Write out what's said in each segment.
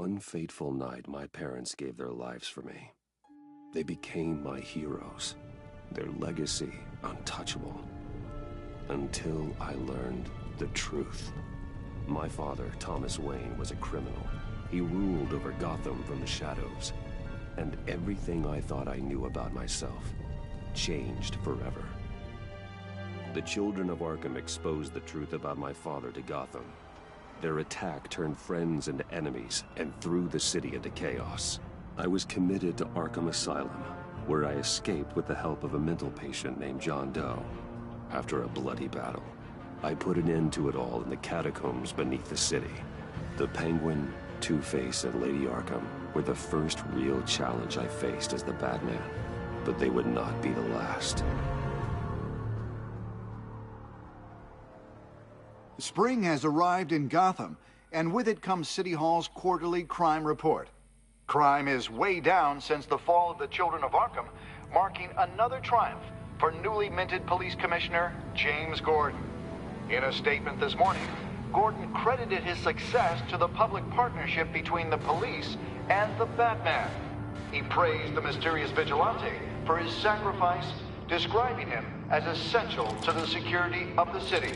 one fateful night, my parents gave their lives for me. They became my heroes, their legacy untouchable. Until I learned the truth. My father, Thomas Wayne, was a criminal. He ruled over Gotham from the shadows. And everything I thought I knew about myself changed forever. The children of Arkham exposed the truth about my father to Gotham. Their attack turned friends into enemies and threw the city into chaos. I was committed to Arkham Asylum, where I escaped with the help of a mental patient named John Doe. After a bloody battle, I put an end to it all in the catacombs beneath the city. The Penguin, Two-Face, and Lady Arkham were the first real challenge I faced as the Batman, but they would not be the last. Spring has arrived in Gotham, and with it comes City Hall's quarterly crime report. Crime is way down since the fall of the Children of Arkham, marking another triumph for newly minted Police Commissioner James Gordon. In a statement this morning, Gordon credited his success to the public partnership between the police and the Batman. He praised the mysterious vigilante for his sacrifice, describing him as essential to the security of the city.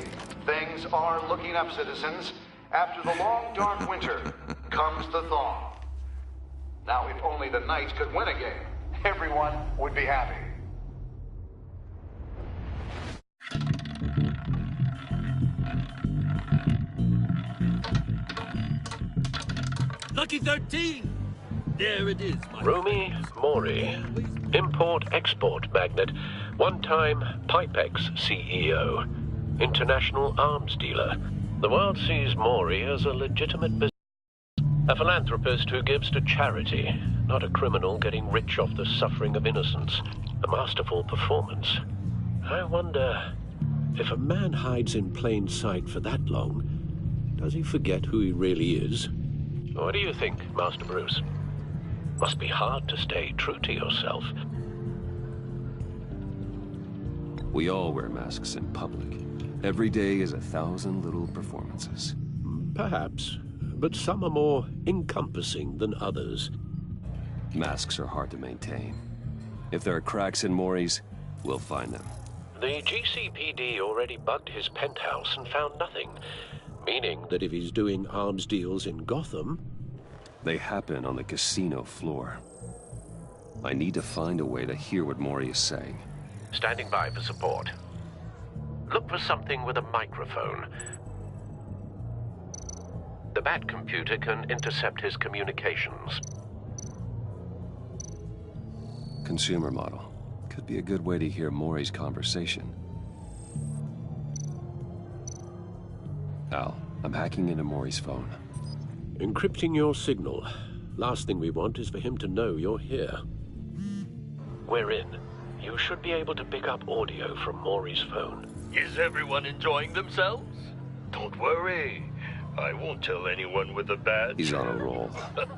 Things are looking up, citizens. After the long, dark winter comes the thaw. Now, if only the Knights could win a game, everyone would be happy. Lucky 13! There it is, my Rumi Mori, import-export magnate, one-time Pipex CEO, international arms dealer. The world sees Mori as a legitimate business. A philanthropist who gives to charity, not a criminal getting rich off the suffering of innocence. A masterful performance. I wonder, if a man hides in plain sight for that long, does he forget who he really is? What do you think, Master Bruce? Must be hard to stay true to yourself. We all wear masks in public. Every day is 1,000 little performances. Perhaps, but some are more encompassing than others. Masks are hard to maintain. If there are cracks in Mori's, we'll find them. The GCPD already bugged his penthouse and found nothing. Meaning that if he's doing arms deals in Gotham... They happen on the casino floor. I need to find a way to hear what Mori is saying. Standing by for support. Look for something with a microphone. The Bat computer can intercept his communications. Consumer model. Could be a good way to hear Mori's conversation. Al, I'm hacking into Mori's phone. Encrypting your signal. Last thing we want is for him to know you're here. We're in. You should be able to pick up audio from Mori's phone. Is everyone enjoying themselves? Don't worry. I won't tell anyone with a badge. He's on a roll.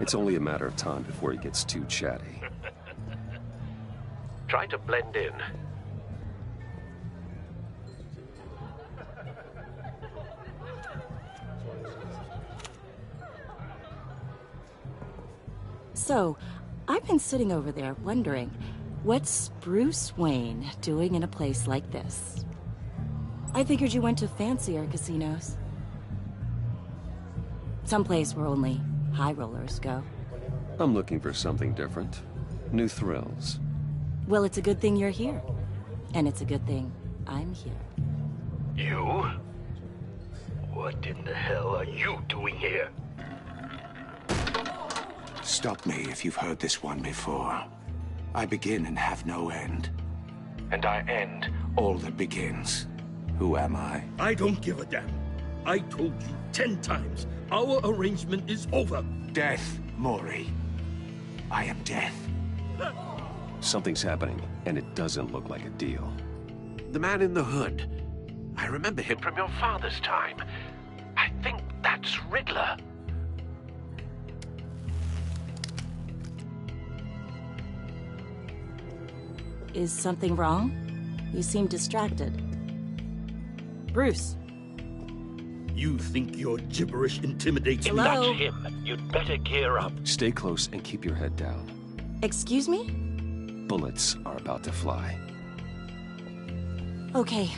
It's only a matter of time before he gets too chatty. Try to blend in. So, I've been sitting over there wondering, what's Bruce Wayne doing in a place like this? I figured you went to fancier casinos. Someplace where only high rollers go. I'm looking for something different. New thrills. Well, it's a good thing you're here. And it's a good thing I'm here. You? What in the hell are you doing here? Stop me if you've heard this one before. I begin and have no end. And I end all that begins. Who am I? I don't give a damn. I told you 10 times. Our arrangement is over. Death, Mori. I am death. Something's happening, and it doesn't look like a deal. The man in the hood. I remember him from your father's time. I think that's Riddler. Is something wrong? You seem distracted. Bruce. You think your gibberish intimidates me? Hello? That's him. You'd better gear up. Stay close and keep your head down. Excuse me? Bullets are about to fly. Okay.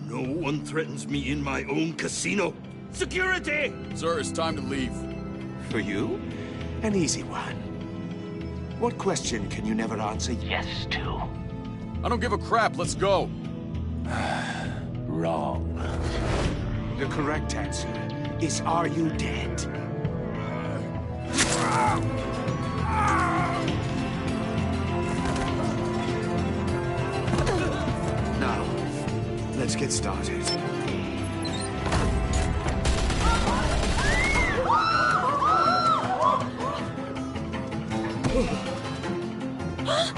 No one threatens me in my own casino. Security! Sir, it's time to leave. For you? An easy one. What question can you never answer yes to? I don't give a crap, let's go. Wrong. The correct answer is, are you dead? Now, let's get started.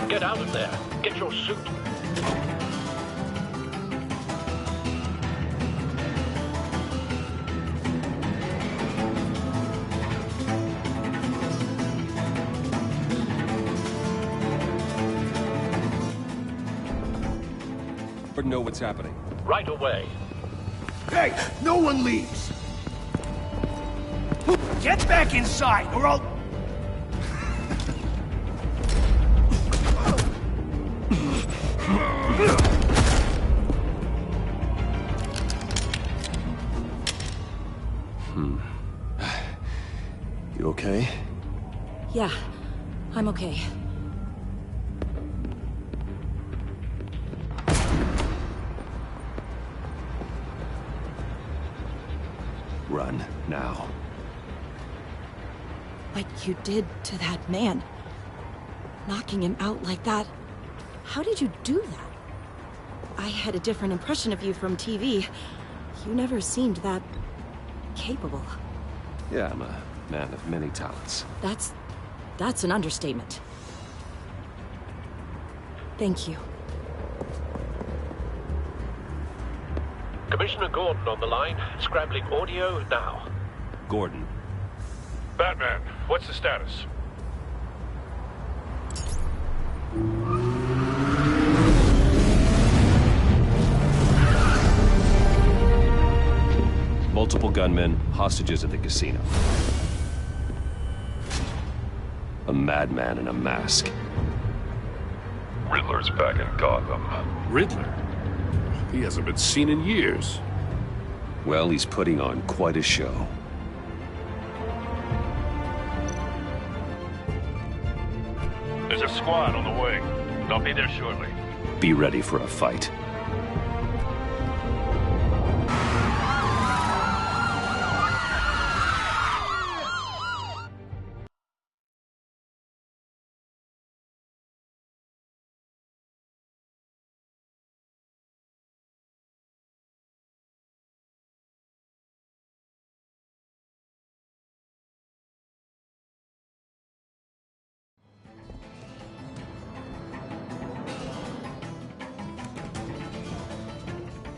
Get out of there. Get your suit. But know what's happening. Right away. Hey, no one leaves! Get back inside, or I'll... You okay? Yeah, I'm okay. Run, now. What you did to that man. Knocking him out like that. How did you do that? I had a different impression of you from TV. You never seemed that... capable. Yeah, I'm a man of many talents. That's an understatement. Thank you. Commissioner Gordon on the line. Scrambling audio now. Gordon. Batman, what's the status? Multiple gunmen, hostages at the casino. A madman in a mask. Riddler's back in Gotham. Riddler? He hasn't been seen in years. Well, he's putting on quite a show. There's a squad on the way. They'll be there shortly. Be ready for a fight.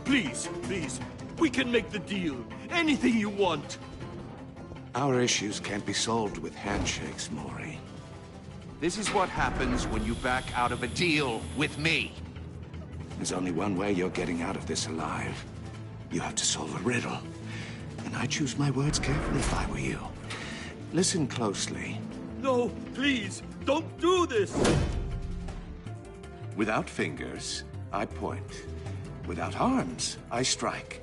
Please, please, we can make the deal. Anything you want. Our issues can't be solved with handshakes, Maury. This is what happens when you back out of a deal with me. There's only one way you're getting out of this alive. You have to solve a riddle. And I choose my words carefully if I were you. Listen closely. No, please, don't do this! Without fingers, I point. Without arms, I strike.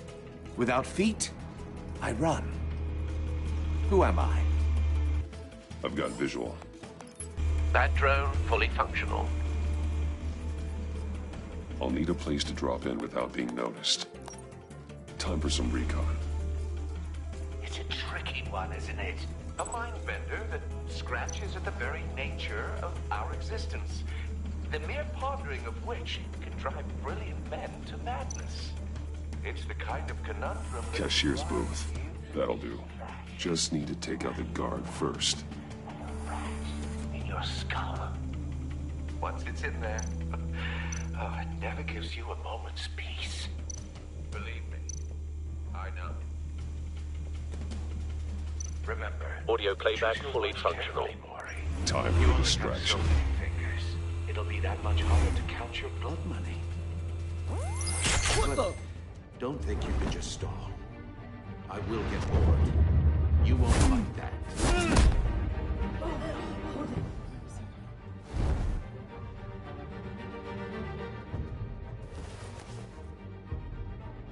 Without feet, I run. Who am I? I've got visual. That drone fully functional. I'll need a place to drop in without being noticed. Time for some recon. It's a tricky one, isn't it? A mind bender that scratches at the very nature of our existence. The mere pondering of which can drive brilliant men to madness. It's the kind of conundrum... Cashier's booth. That'll do. Just need to take out the guard first. In your skull. Once it's in there, oh, it never gives you a moment's peace. Believe me, I know. Remember, Audio playback fully functional. Time for a distraction. It'll be that much harder to count your blood money. But don't think you can just stall. I will get bored. You won't like that.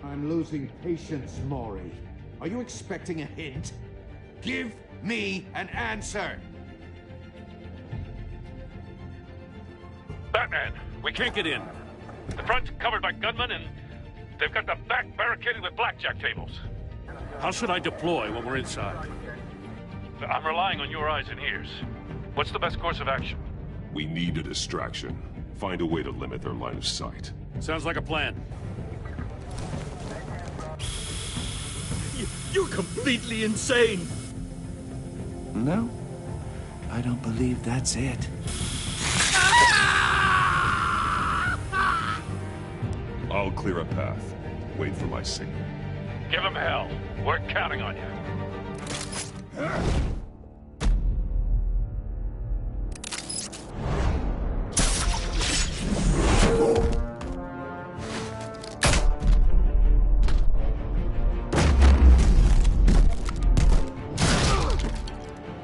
I'm losing patience, Maury. Are you expecting a hint? Give me an answer! Batman, we can't get in. The front's covered by gunmen, and they've got the back barricaded with blackjack tables. How should I deploy when we're inside? I'm relying on your eyes and ears. What's the best course of action? We need a distraction. Find a way to limit their line of sight. Sounds like a plan. You're completely insane! No, I don't believe that's it. I'll clear a path. Wait for my signal. Give them hell. We're counting on you.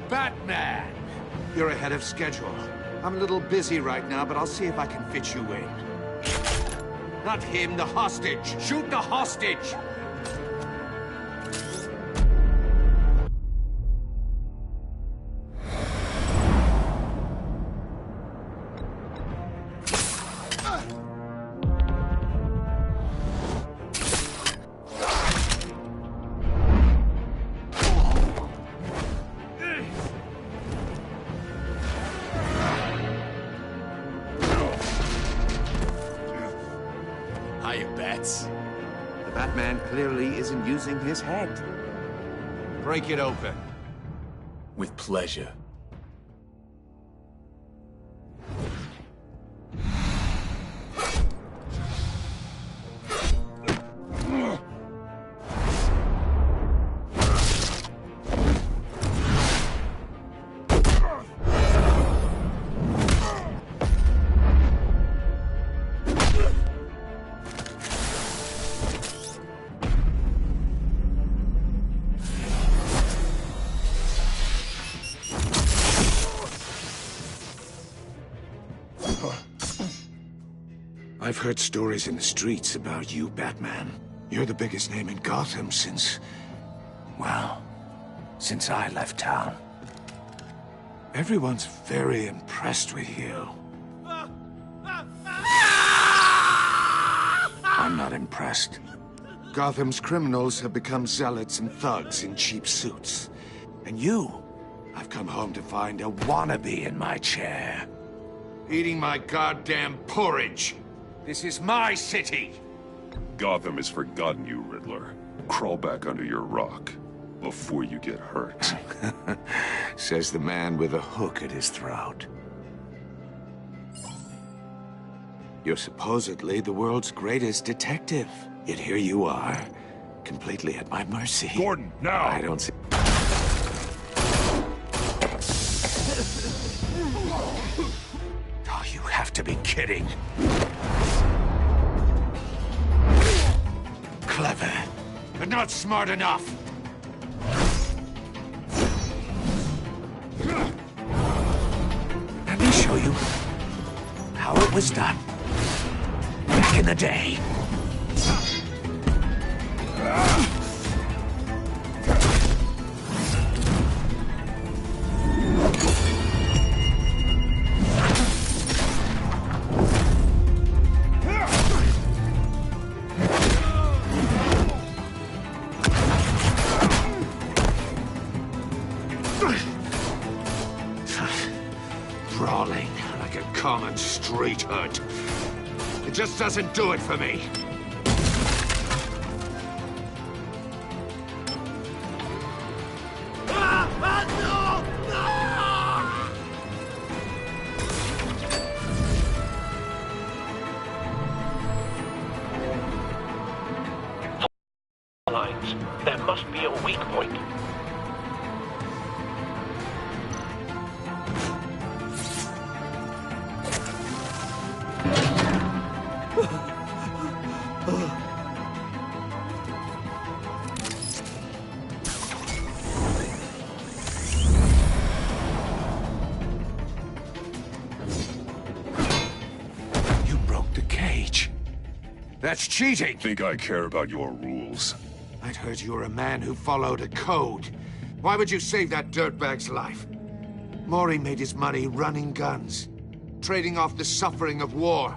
Batman! You're ahead of schedule. I'm a little busy right now, but I'll see if I can fit you in. Not him, the hostage! Shoot the hostage! The Batman clearly isn't using his head. Break it open. With pleasure. I've heard stories in the streets about you, Batman. You're the biggest name in Gotham since... well, since I left town. Everyone's very impressed with you. I'm not impressed. Gotham's criminals have become zealots and thugs in cheap suits. And you, I've come home to find a wannabe in my chair. Eating my goddamn porridge. This is my city! Gotham has forgotten you, Riddler. Crawl back under your rock before you get hurt. Says the man with a hook at his throat. You're supposedly the world's greatest detective. Yet here you are, completely at my mercy. Gordon, now! I don't see... Oh, you have to be kidding. Clever, but not smart enough. Let me show you how it was done back in the day. Brawling like a common street hood. It just doesn't do it for me. Lines. There must be a weak point. That's cheating! Think I care about your rules? I'd heard you were a man who followed a code. Why would you save that dirtbag's life? Maury made his money running guns, trading off the suffering of war.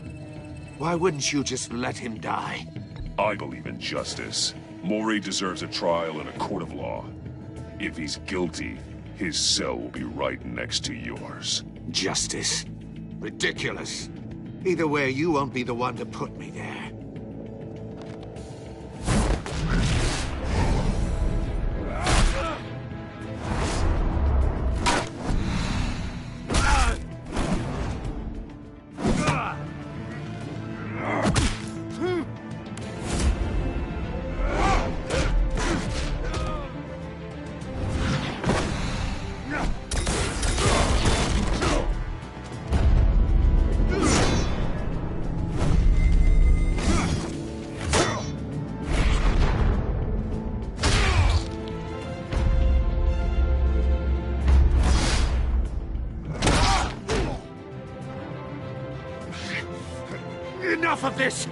Why wouldn't you just let him die? I believe in justice. Maury deserves a trial in a court of law. If he's guilty, his cell will be right next to yours. Justice? Ridiculous. Either way, you won't be the one to put me there. Enough of this!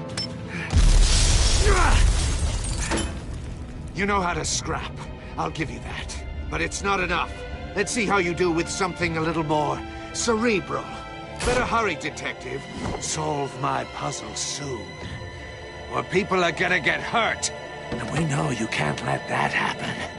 You know how to scrap. I'll give you that. But it's not enough. Let's see how you do with something a little more cerebral. Better hurry, detective. Solve my puzzle soon. Or people are gonna get hurt. And we know you can't let that happen.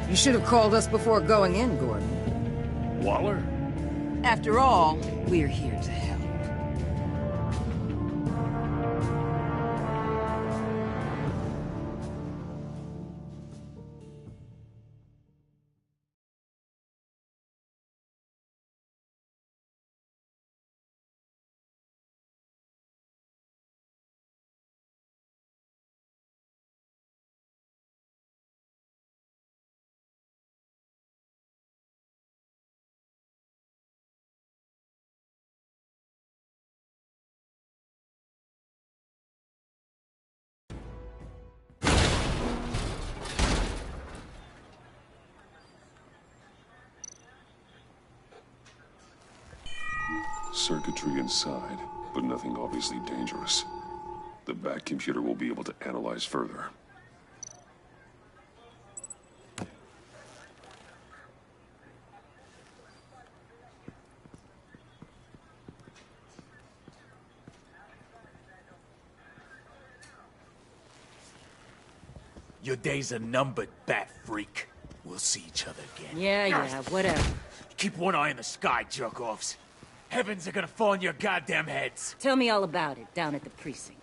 You should have called us before going in, Gordon. Waller? After all, we're here to help. Circuitry inside, but nothing obviously dangerous. The back computer will be able to analyze further. Your days are numbered, bat freak. We'll see each other again. Yeah, whatever. Keep one eye in the sky, jerk-offs. Heavens are gonna fall on your goddamn heads. Tell me all about it down at the precinct.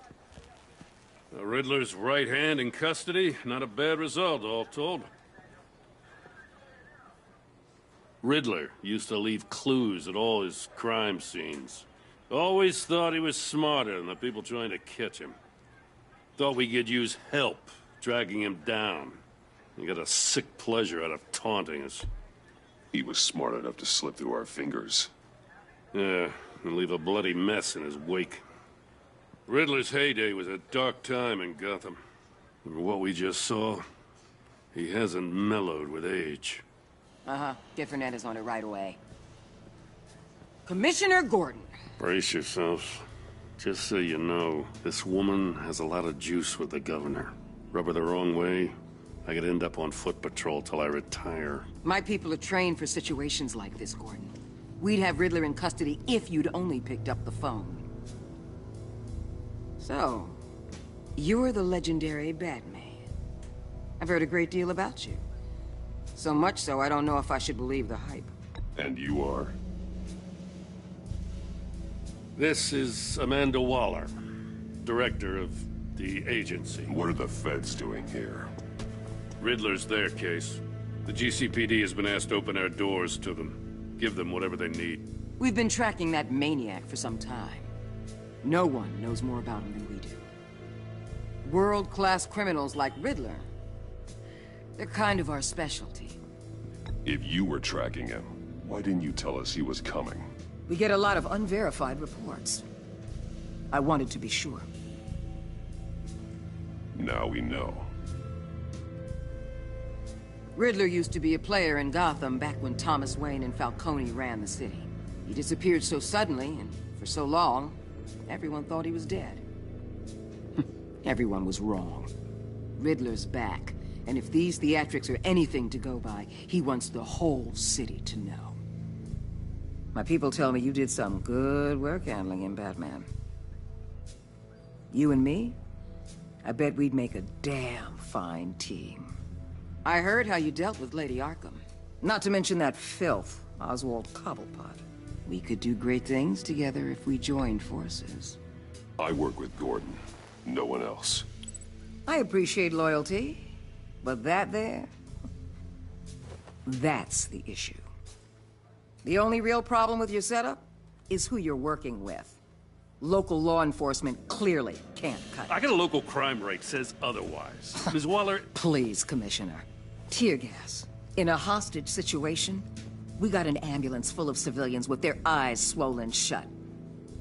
The Riddler's right hand in custody. Not a bad result, all told. Riddler used to leave clues at all his crime scenes. Always thought he was smarter than the people trying to catch him. Thought we could use help dragging him down. He got a sick pleasure out of taunting us. He was smart enough to slip through our fingers. Yeah, and leave a bloody mess in his wake. Riddler's heyday was a dark time in Gotham. From what we just saw, he hasn't mellowed with age. Different is on it right away. Commissioner Gordon. Brace yourselves. Just so you know, this woman has a lot of juice with the governor. Rub her the wrong way, I could end up on foot patrol till I retire. My people are trained for situations like this, Gordon. We'd have Riddler in custody if you'd only picked up the phone. So, you're the legendary Batman. I've heard a great deal about you. So much so, I don't know if I should believe the hype. And you are? This is Amanda Waller, director of the agency. What are the feds doing here? Riddler's their case. The GCPD has been asked to open our doors to them. Give them whatever they need. We've been tracking that maniac for some time. No one knows more about him than we do. World-class criminals like Riddler. They're kind of our specialty. If you were tracking him, why didn't you tell us he was coming? We get a lot of unverified reports. I wanted to be sure. Now we know. Riddler used to be a player in Gotham back when Thomas Wayne and Falcone ran the city. He disappeared so suddenly and for so long, everyone thought he was dead. Everyone was wrong. Riddler's back, and if these theatrics are anything to go by, he wants the whole city to know. My people tell me you did some good work handling him, Batman. You and me? I bet we'd make a damn fine team. I heard how you dealt with Lady Arkham. Not to mention that filth, Oswald Cobblepot. We could do great things together if we joined forces. I work with Gordon. No one else. I appreciate loyalty, but that there... that's the issue. The only real problem with your setup is who you're working with. Local law enforcement clearly can't cut it. I got a local crime rate says otherwise. Ms. Waller... Please, Commissioner. Tear gas. In a hostage situation, we got an ambulance full of civilians with their eyes swollen shut.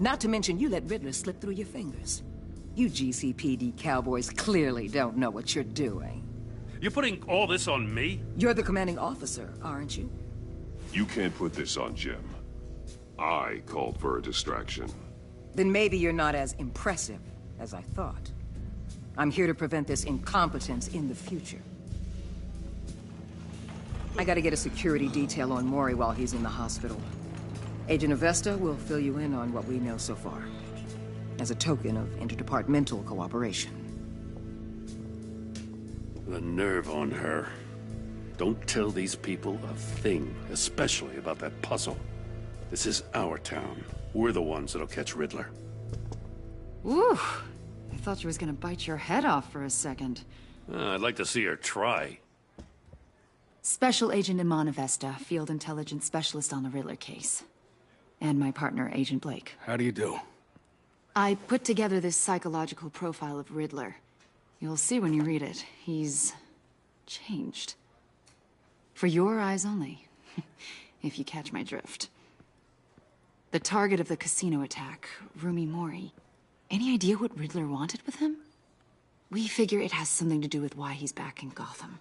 Not to mention you let Riddler slip through your fingers. You GCPD cowboys clearly don't know what you're doing. You're putting all this on me? You're the commanding officer, aren't you? You can't put this on Jim. I called for a distraction. Then maybe you're not as impressive as I thought. I'm here to prevent this incompetence in the future. I gotta get a security detail on Mori while he's in the hospital. Agent Avesta will fill you in on what we know so far, as a token of interdepartmental cooperation. The nerve on her. Don't tell these people a thing, especially about that puzzle. This is our town. We're the ones that'll catch Riddler. Ooh, I thought she was gonna bite your head off for a second. I'd like to see her try. Special Agent Iman Avesta, Field Intelligence Specialist on the Riddler case. And my partner, Agent Blake. How do you do? I put together this psychological profile of Riddler. You'll see when you read it. He's... changed. For your eyes only, if you catch my drift. The target of the casino attack, Rumi Mori. Any idea what Riddler wanted with him? We figure it has something to do with why he's back in Gotham.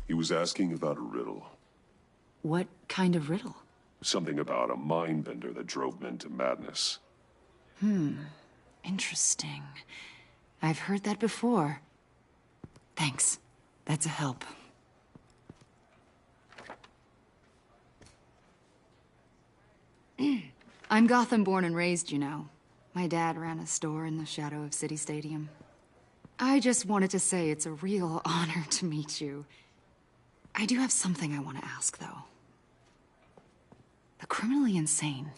He was asking about a riddle. What kind of riddle? Something about a mind bender that drove men to madness. Interesting. I've heard that before. Thanks. That's a help. I'm Gotham born and raised, you know. My dad ran a store in the shadow of City Stadium. I just wanted to say it's a real honor to meet you. I do have something I want to ask, though. The criminally insane.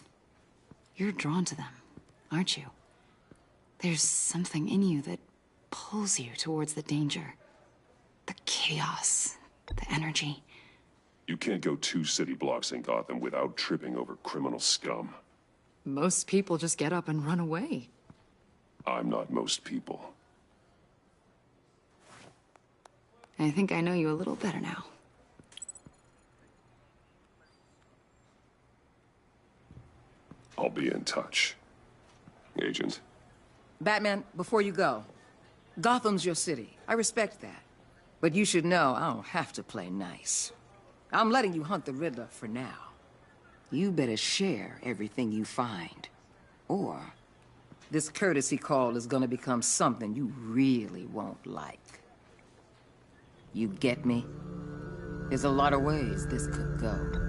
You're drawn to them, aren't you? There's something in you that pulls you towards the danger. The chaos, the energy. You can't go 2 city blocks in Gotham without tripping over criminal scum. Most people just get up and run away. I'm not most people. I think I know you a little better now. I'll be in touch. Agent. Batman, before you go, Gotham's your city. I respect that. But you should know I don't have to play nice. I'm letting you hunt the Riddler for now. You better share everything you find. Or this courtesy call is gonna become something you really won't like. You get me? There's a lot of ways this could go.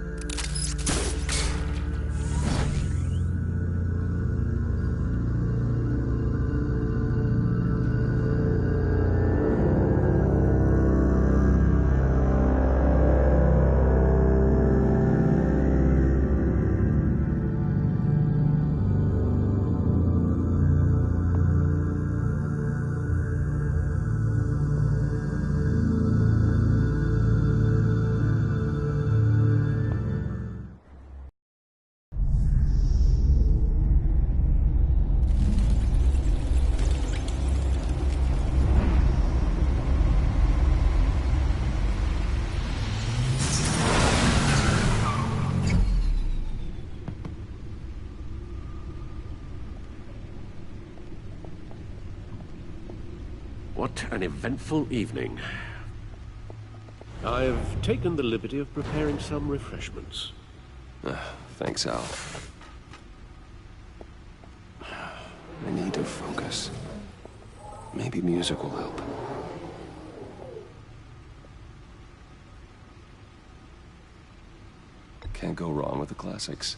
What an eventful evening. I've taken the liberty of preparing some refreshments. Thanks, Al. I need to focus. Maybe music will help. Can't go wrong with the classics.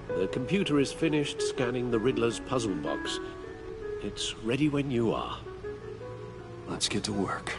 The computer is finished scanning the Riddler's puzzle box. It's ready when you are. Let's get to work.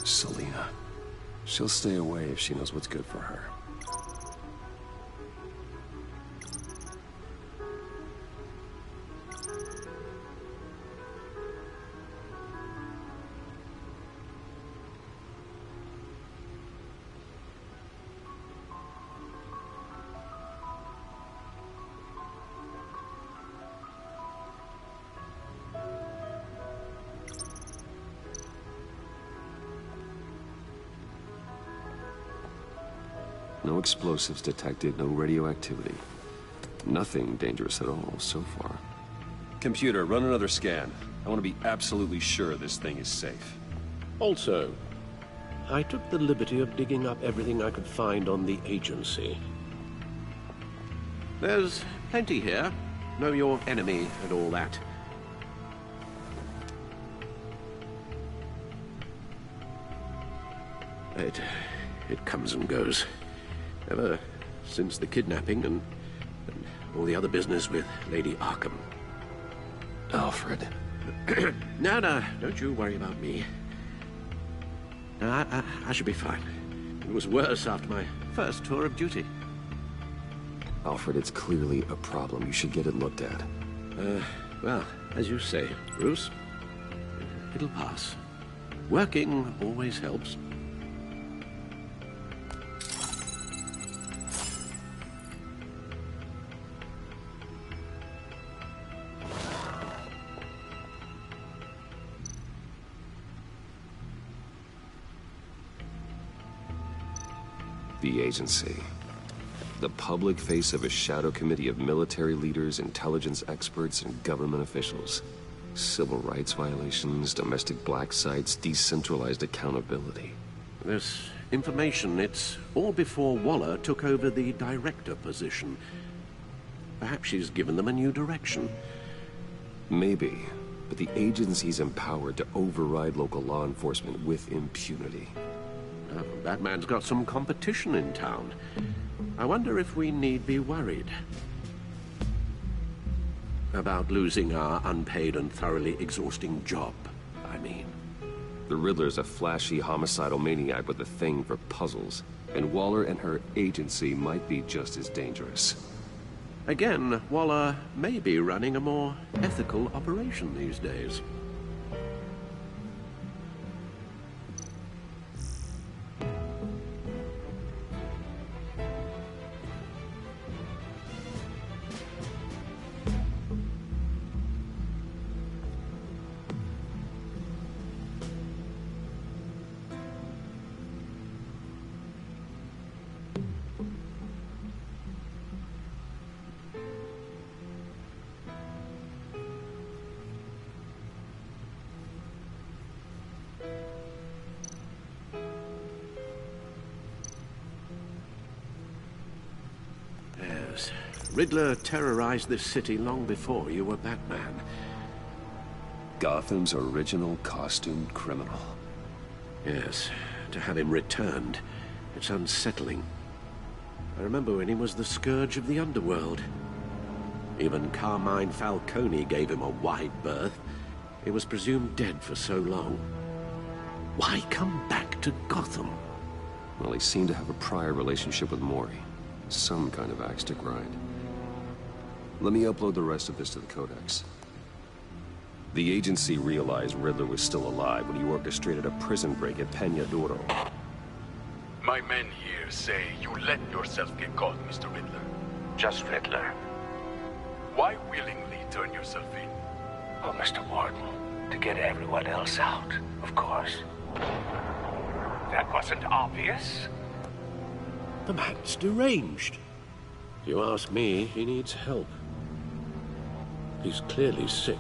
Selena. She'll stay away if she knows what's good for her. No explosives detected, no radioactivity. Nothing dangerous at all so far. Computer, run another scan. I want to be absolutely sure this thing is safe. Also, I took the liberty of digging up everything I could find on the agency. There's plenty here. Know your enemy and all that. It comes and goes. Ever since the kidnapping and all the other business with Lady Arkham. Alfred. No, don't you worry about me. No, I should be fine. It was worse after my first tour of duty. Alfred, it's clearly a problem. You should get it looked at. Well, as you say, Bruce, it'll pass. Working always helps. The agency. The public face of a shadow committee of military leaders, intelligence experts, and government officials. Civil rights violations, domestic black sites, decentralized accountability. This information, it's all before Waller took over the director position. Perhaps she's given them a new direction. Maybe, but the agency's empowered to override local law enforcement with impunity. Batman's got some competition in town. I wonder if we need be worried about losing our unpaid and thoroughly exhausting job, I mean. The Riddler's a flashy, homicidal maniac with a thing for puzzles, and Waller and her agency might be just as dangerous. Again, Waller may be running a more ethical operation these days. Riddler terrorized this city long before you were Batman. Gotham's original costumed criminal. Yes, to have him returned, it's unsettling. I remember when he was the scourge of the underworld. Even Carmine Falcone gave him a wide berth. He was presumed dead for so long. Why come back to Gotham? Well, he seemed to have a prior relationship with Mori. Some kind of axe to grind. Let me upload the rest of this to the Codex. The agency realized Riddler was still alive when he orchestrated a prison break at Peña Duro. My men here say you let yourself get caught, Mr. Riddler. Just Riddler. Why willingly turn yourself in? Oh, Mr. Warden, to get everyone else out, of course. That wasn't obvious. The man's deranged. If you ask me, he needs help. He's clearly sick.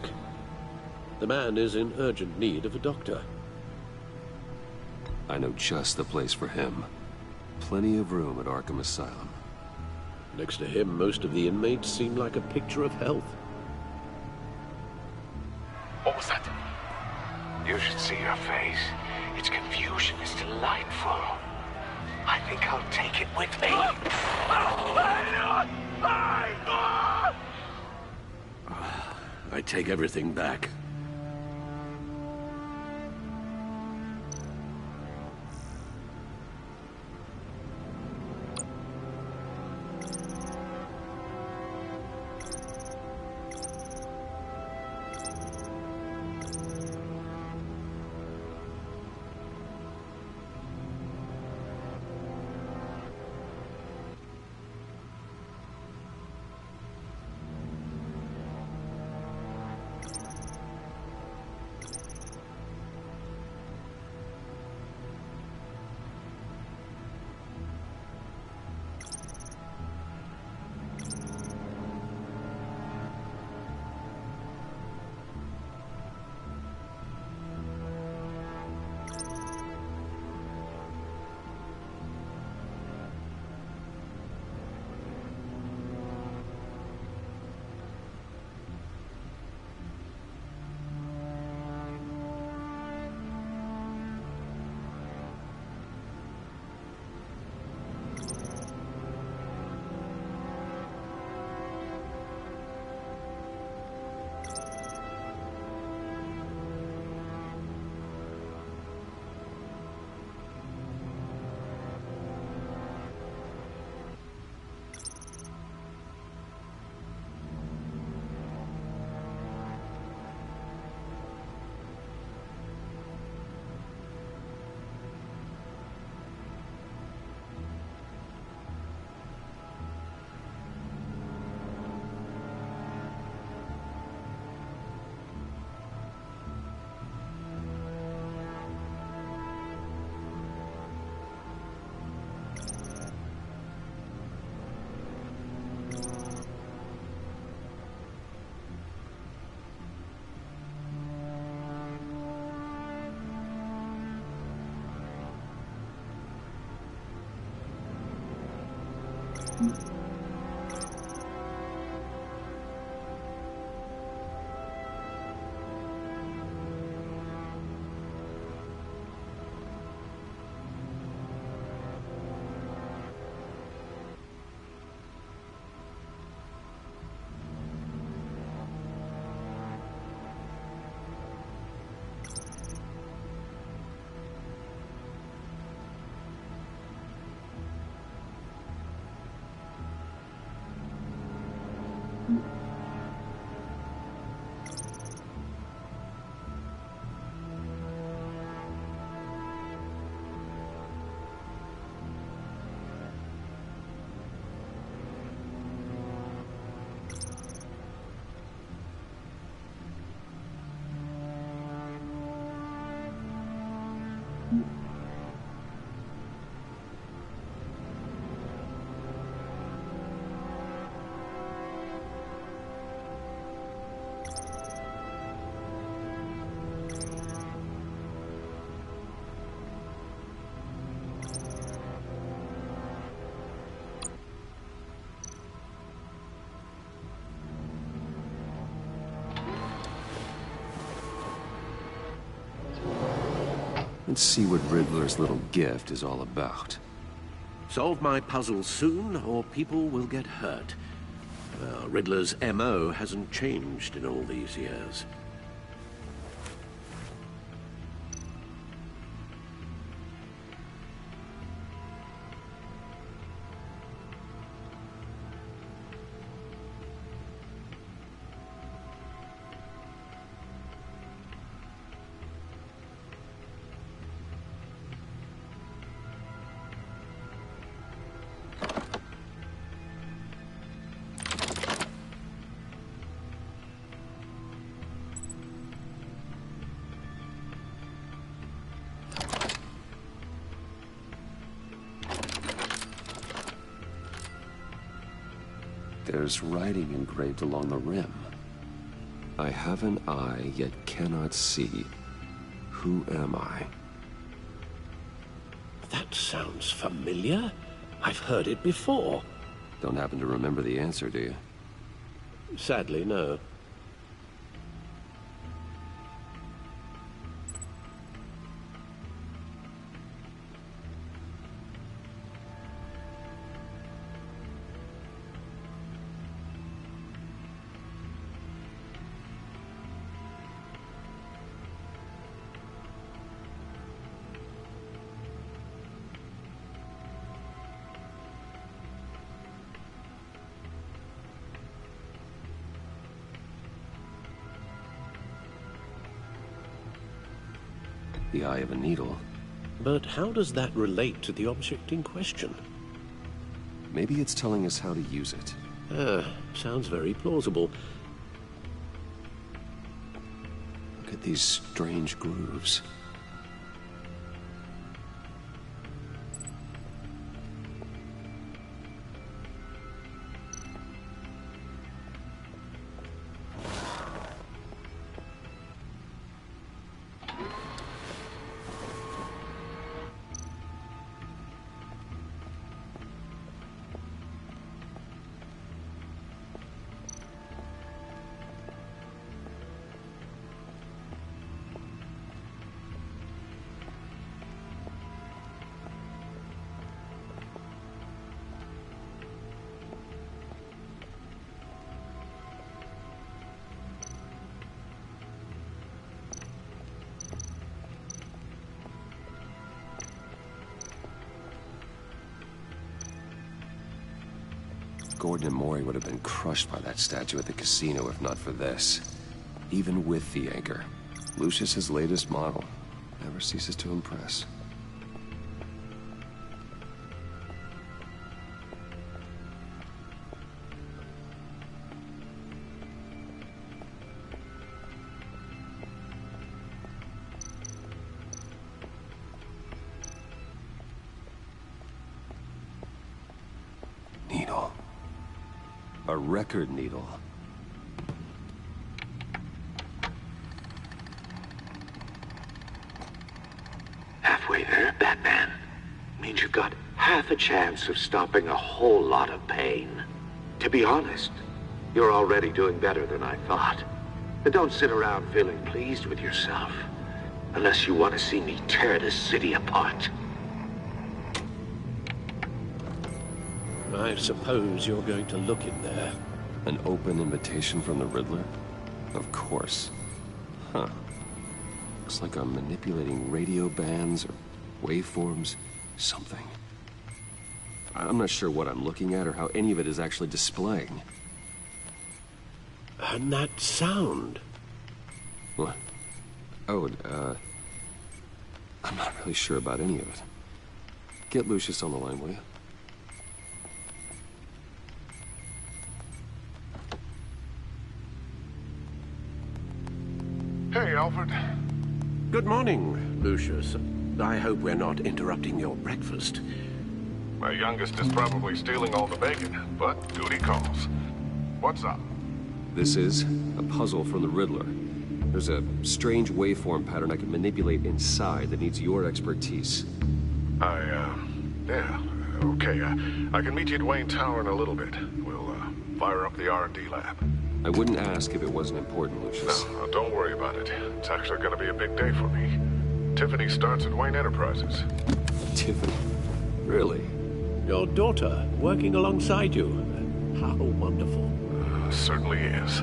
The man is in urgent need of a doctor. I know just the place for him. Plenty of room at Arkham Asylum. Next to him, most of the inmates seem like a picture of health. What was that? You should see your face. Its confusion is delightful. I think I'll take it with me. I take everything back. Let's see what Riddler's little gift is all about. Solve my puzzle soon, or people will get hurt. Riddler's MO hasn't changed in all these years. There's writing engraved along the rim. I have an eye, yet cannot see. Who am I? That sounds familiar. I've heard it before. Don't happen to remember the answer, do you? Sadly, no. The eye of a needle. But how does that relate to the object in question? Maybe it's telling us how to use it. Sounds very plausible. Look at these strange grooves. Gordon and Maury would have been crushed by that statue at the casino if not for this. Even with the anchor, Lucius's latest model never ceases to impress. Needle. A record needle. Halfway there, Batman. Means you've got half a chance of stopping a whole lot of pain. To be honest, you're already doing better than I thought. But don't sit around feeling pleased with yourself. Unless you want to see me tear this city apart. I suppose you're going to look in there. An open invitation from the Riddler? Of course. Huh. Looks like I'm manipulating radio bands or waveforms. Something. I'm not sure what I'm looking at or how any of it is actually displaying. And that sound. What? Oh, I'm not really sure about any of it. Get Lucius on the line, will you? Hey, Alfred. Good morning, Lucius. I hope we're not interrupting your breakfast. My youngest is probably stealing all the bacon, but duty calls. What's up? This is a puzzle from the Riddler. There's a strange waveform pattern I can manipulate inside that needs your expertise. Yeah, okay. I can meet you at Wayne Tower in a little bit. We'll, fire up the R&D lab. I wouldn't ask if it wasn't important, Lucius. No, don't worry about it. It's actually gonna be a big day for me. Tiffany starts at Wayne Enterprises. Tiffany? Really? Your daughter, working alongside you. How wonderful. Certainly is.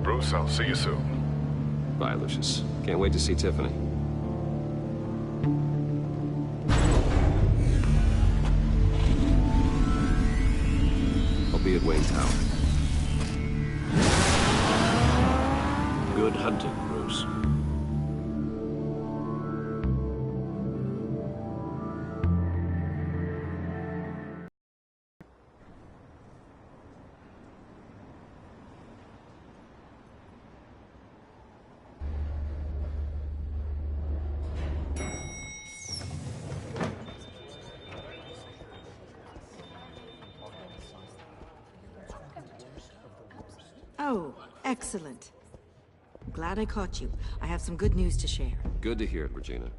Bruce, I'll see you soon. Bye, Lucius. Can't wait to see Tiffany. I'll be at Wayne Tower. Good hunting, Bruce. Excellent. Glad I caught you. I have some good news to share. Good to hear it, Regina.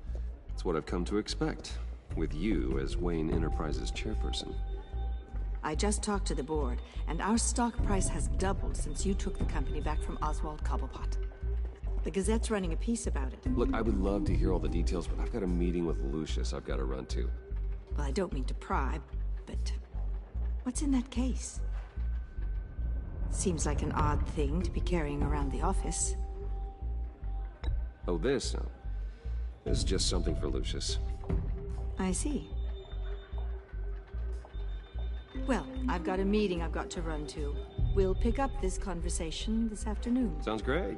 It's what I've come to expect, with you as Wayne Enterprises chairperson. I just talked to the board, and our stock price has doubled since you took the company back from Oswald Cobblepot. The Gazette's running a piece about it. Look, I would love to hear all the details, but I've got a meeting with Lucius I've got to run to. Well, I don't mean to pry, but what's in that case? Seems like an odd thing to be carrying around the office. Oh, this? No. This is just something for Lucius. I see. Well, I've got a meeting I've got to run to. We'll pick up this conversation this afternoon. Sounds great.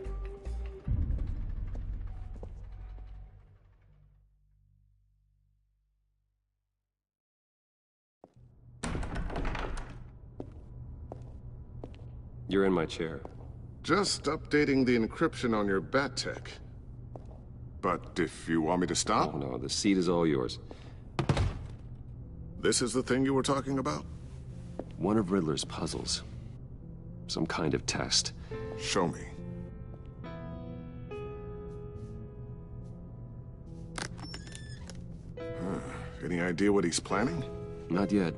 You're in my chair. Just updating the encryption on your bat tech. But if you want me to stop? Oh, no, the seat is all yours. This is the thing you were talking about? One of Riddler's puzzles. Some kind of test. Show me. Any idea what he's planning? Not yet.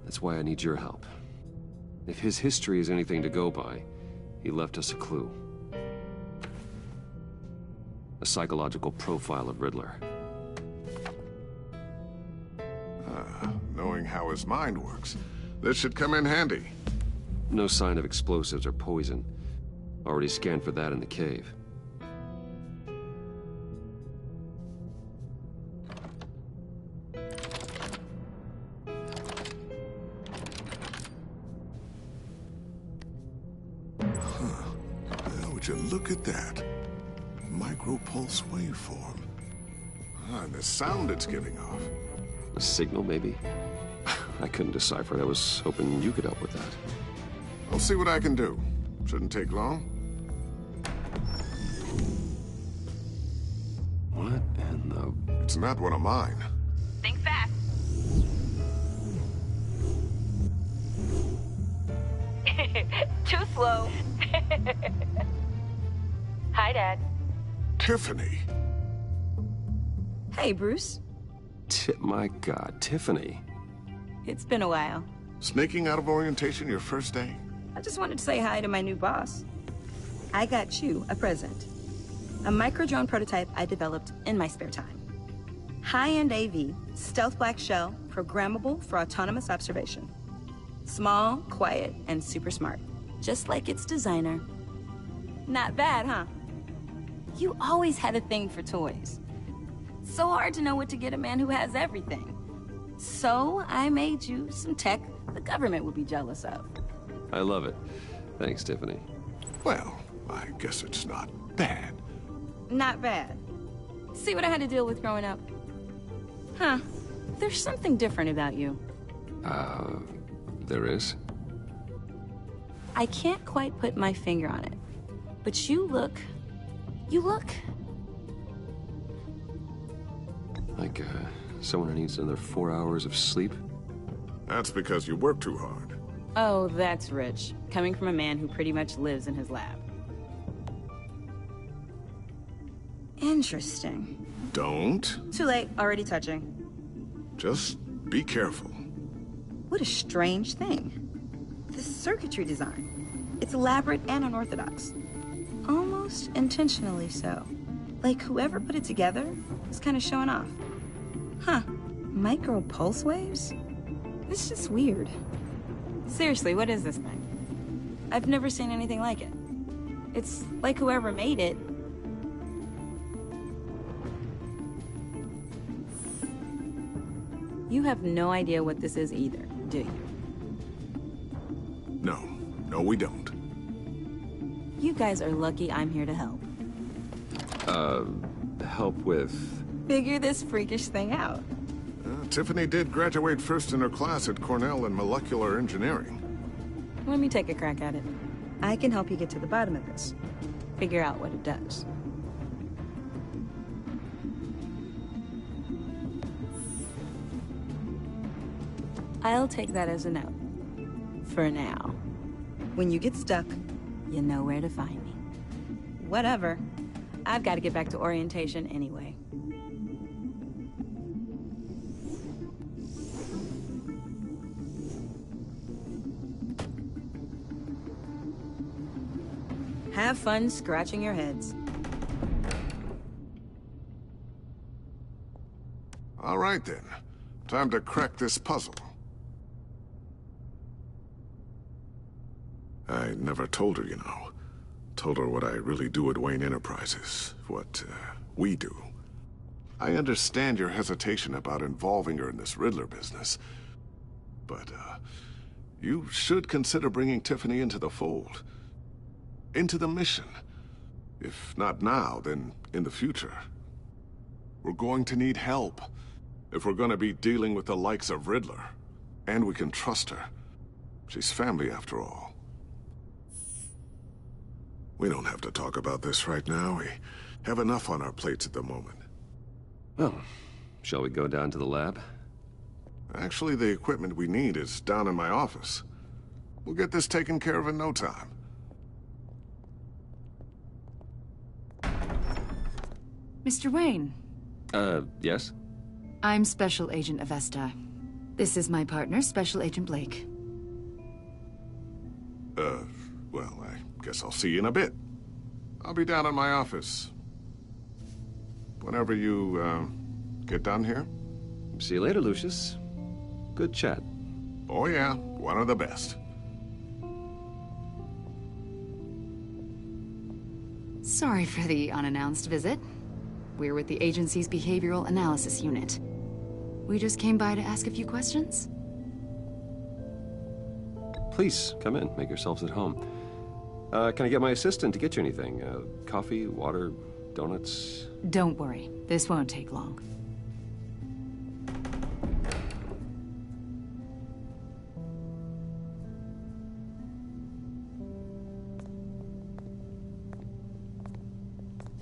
That's why I need your help. If his history is anything to go by, he left us a clue. A psychological profile of Riddler. Knowing how his mind works, this should come in handy. No sign of explosives or poison. Already scanned for that in the cave. Would you look at that? Micro-pulse waveform. And the sound it's giving off. A signal, maybe? I couldn't decipher it. I was hoping you could help with that. I'll see what I can do. Shouldn't take long. What in the... It's not one of mine. Think fast. Too slow. Hi, Dad. Tiffany. Hey, Bruce. My God, Tiffany. It's been a while. Sneaking out of orientation your first day? I just wanted to say hi to my new boss. I got you a present. A micro-drone prototype I developed in my spare time. High-end AV, stealth black shell, programmable for autonomous observation. Small, quiet, and super smart. Just like its designer. Not bad, huh? You always had a thing for toys. So hard to know what to get a man who has everything. So I made you some tech the government would be jealous of. I love it. Thanks, Tiffany. Well, I guess it's not bad. Not bad. See what I had to deal with growing up? Huh. There's something different about you. There is? I can't quite put my finger on it. But you look... Like, someone who needs another 4 hours of sleep? That's because you work too hard. Oh, that's rich. Coming from a man who pretty much lives in his lab. Interesting. Don't. Too late, already touching. Just be careful. What a strange thing. The circuitry design. It's elaborate and unorthodox. Almost intentionally so. Like whoever put it together was kind of showing off. Huh. Micro pulse waves? It's just weird. Seriously, what is this thing? I've never seen anything like it. It's like whoever made it... You have no idea what this is either, do you? No, we don't. You guys are lucky I'm here to help. Help with... Figure this freakish thing out. Tiffany did graduate first in her class at Cornell in molecular engineering. Let me take a crack at it. I can help you get to the bottom of this. Figure out what it does. I'll take that as a no. For now. When you get stuck, you know where to find me. Whatever. I've got to get back to orientation anyway. Have fun scratching your heads. All right, then. Time to crack this puzzle. I never told her, you know. Told her what I really do at Wayne Enterprises. What, we do. I understand your hesitation about involving her in this Riddler business. But, you should consider bringing Tiffany into the fold. Into the mission. If not now, then in the future. We're going to need help. If we're going to be dealing with the likes of Riddler. And we can trust her. She's family, after all. We don't have to talk about this right now. We have enough on our plates at the moment. Well, shall we go down to the lab? Actually, the equipment we need is down in my office. We'll get this taken care of in no time. Mr. Wayne. Yes? I'm Special Agent Avesta. This is my partner, Special Agent Blake. Well, I guess I'll see you in a bit. I'll be down in my office. Whenever you, get done here. See you later, Lucius. Good chat. Oh yeah, one of the best. Sorry for the unannounced visit. We're with the agency's Behavioral Analysis Unit. We just came by to ask a few questions. Please, come in. Make yourselves at home. Can I get my assistant to get you anything? Coffee, water, donuts? Don't worry. This won't take long.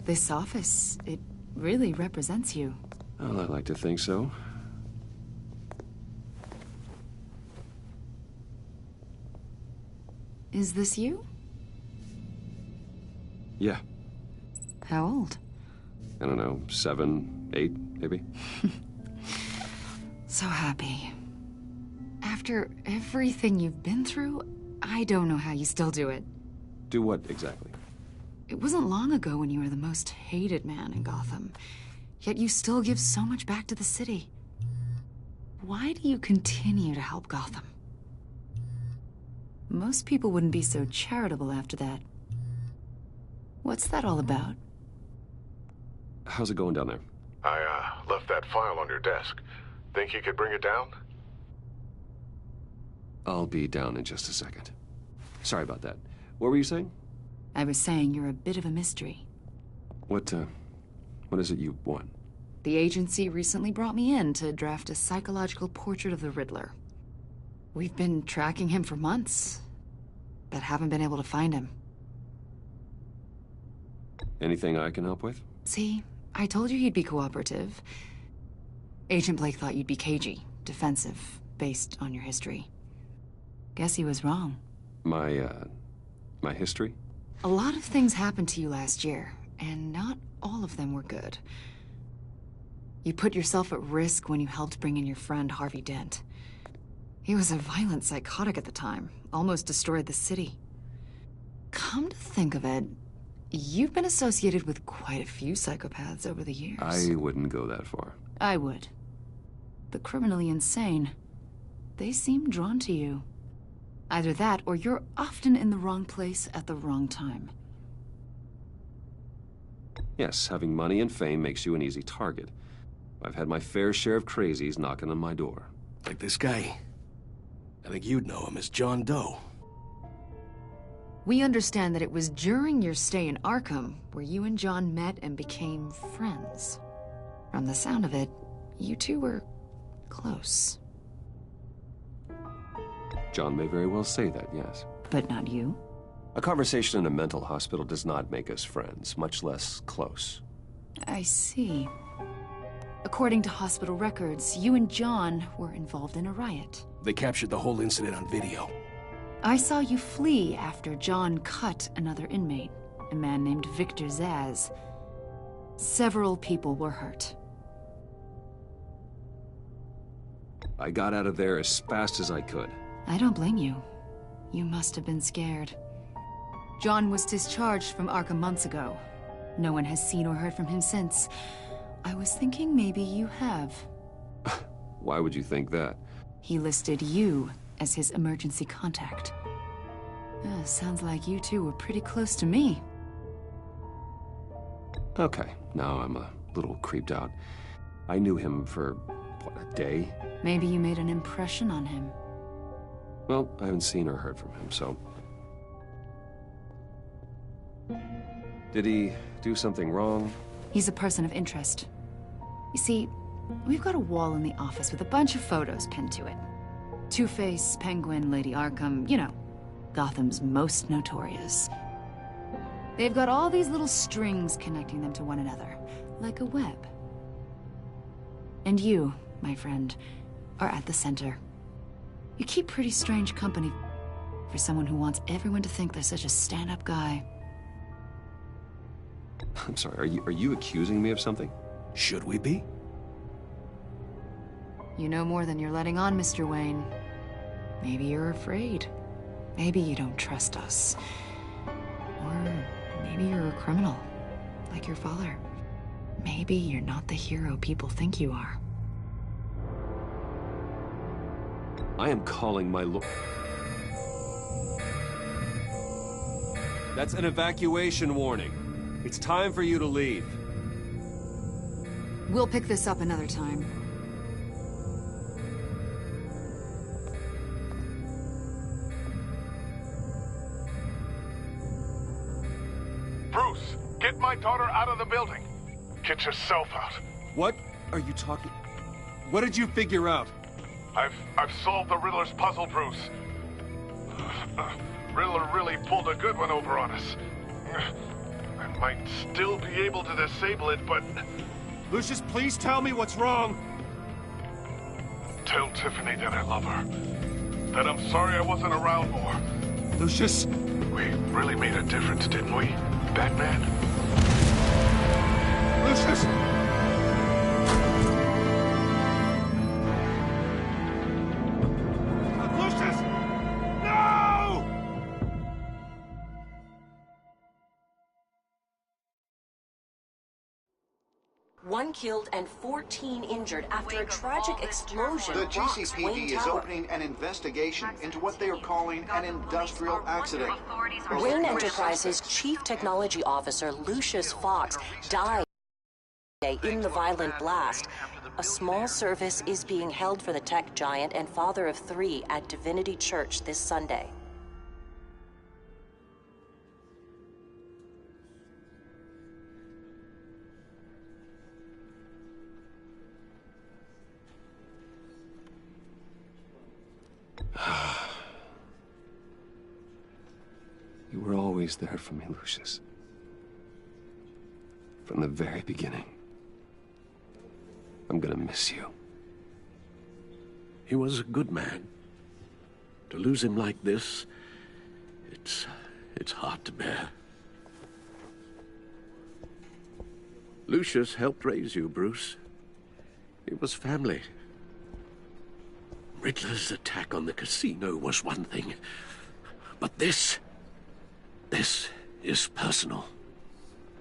This office, it really represents you. Well, I like to think so. Is this you? Yeah. How old? I don't know, 7, 8, maybe? So happy. After everything you've been through, I don't know how you still do it. Do what, exactly? It wasn't long ago when you were the most hated man in Gotham. Yet you still give so much back to the city. Why do you continue to help Gotham? Most people wouldn't be so charitable after that. What's that all about? How's it going down there? I, left that file on your desk. Think you could bring it down? I'll be down in just a second. Sorry about that. What were you saying? I was saying you're a bit of a mystery. What is it you want? The agency recently brought me in to draft a psychological portrait of the Riddler. We've been tracking him for months, but haven't been able to find him. Anything I can help with? See, I told you he'd be cooperative. Agent Blake thought you'd be cagey, defensive, based on your history. Guess he was wrong. My history? A lot of things happened to you last year, and not all of them were good. You put yourself at risk when you helped bring in your friend Harvey Dent. He was a violent psychotic at the time, almost destroyed the city. Come to think of it, you've been associated with quite a few psychopaths over the years. I wouldn't go that far. I would. The criminally insane. They seem drawn to you. Either that, or you're often in the wrong place at the wrong time. Yes, having money and fame makes you an easy target. I've had my fair share of crazies knocking on my door. Like this guy. I think you'd know him as John Doe. We understand that it was during your stay in Arkham where you and John met and became friends. From the sound of it, you two were close. John may very well say that, yes. But not you? A conversation in a mental hospital does not make us friends, much less close. I see. According to hospital records, you and John were involved in a riot. They captured the whole incident on video. I saw you flee after John cut another inmate, a man named Victor Zsasz. Several people were hurt. I got out of there as fast as I could. I don't blame you. You must have been scared. John was discharged from Arkham months ago. No one has seen or heard from him since. I was thinking maybe you have. Why would you think that? He listed you as his emergency contact. Sounds like you two were pretty close to me. Okay, now I'm a little creeped out. I knew him for, what, a day? Maybe you made an impression on him. Well, I haven't seen or heard from him, so... Did he do something wrong? He's a person of interest. You see, we've got a wall in the office with a bunch of photos pinned to it. Two-Face, Penguin, Lady Arkham, you know, Gotham's most notorious. They've got all these little strings connecting them to one another, like a web. And you, my friend, are at the center. You keep pretty strange company for someone who wants everyone to think they're such a stand-up guy. I'm sorry, are you accusing me of something? Should we be? You know more than you're letting on, Mr. Wayne. Maybe you're afraid. Maybe you don't trust us. Or maybe you're a criminal, like your father. Maybe you're not the hero people think you are. I am calling my That's an evacuation warning. It's time for you to leave. We'll pick this up another time. Bruce, get my daughter out of the building. Get yourself out. What are you talking... What did you figure out? I've solved the Riddler's puzzle, Bruce. Riddler really pulled a good one over on us. I might still be able to disable it, but... Lucius, please tell me what's wrong. Tell Tiffany that I love her. That I'm sorry I wasn't around more. Lucius! We really made a difference, didn't we, Batman? Lucius! Lucius! No! One killed and 14 injured after a tragic explosion. The GCPD is opening an investigation into what they are calling an industrial accident. Wayne Enterprises' chief technology officer, Lucius Fox, died in the violent blast. A small service is being held for the tech giant and father of 3 at Divinity Church this Sunday. You were always there for me, Lucius. From the very beginning. I'm gonna miss you. He was a good man. To lose him like this, it's hard to bear. Lucius helped raise you, Bruce. It was family. Riddler's attack on the casino was one thing, but this is personal.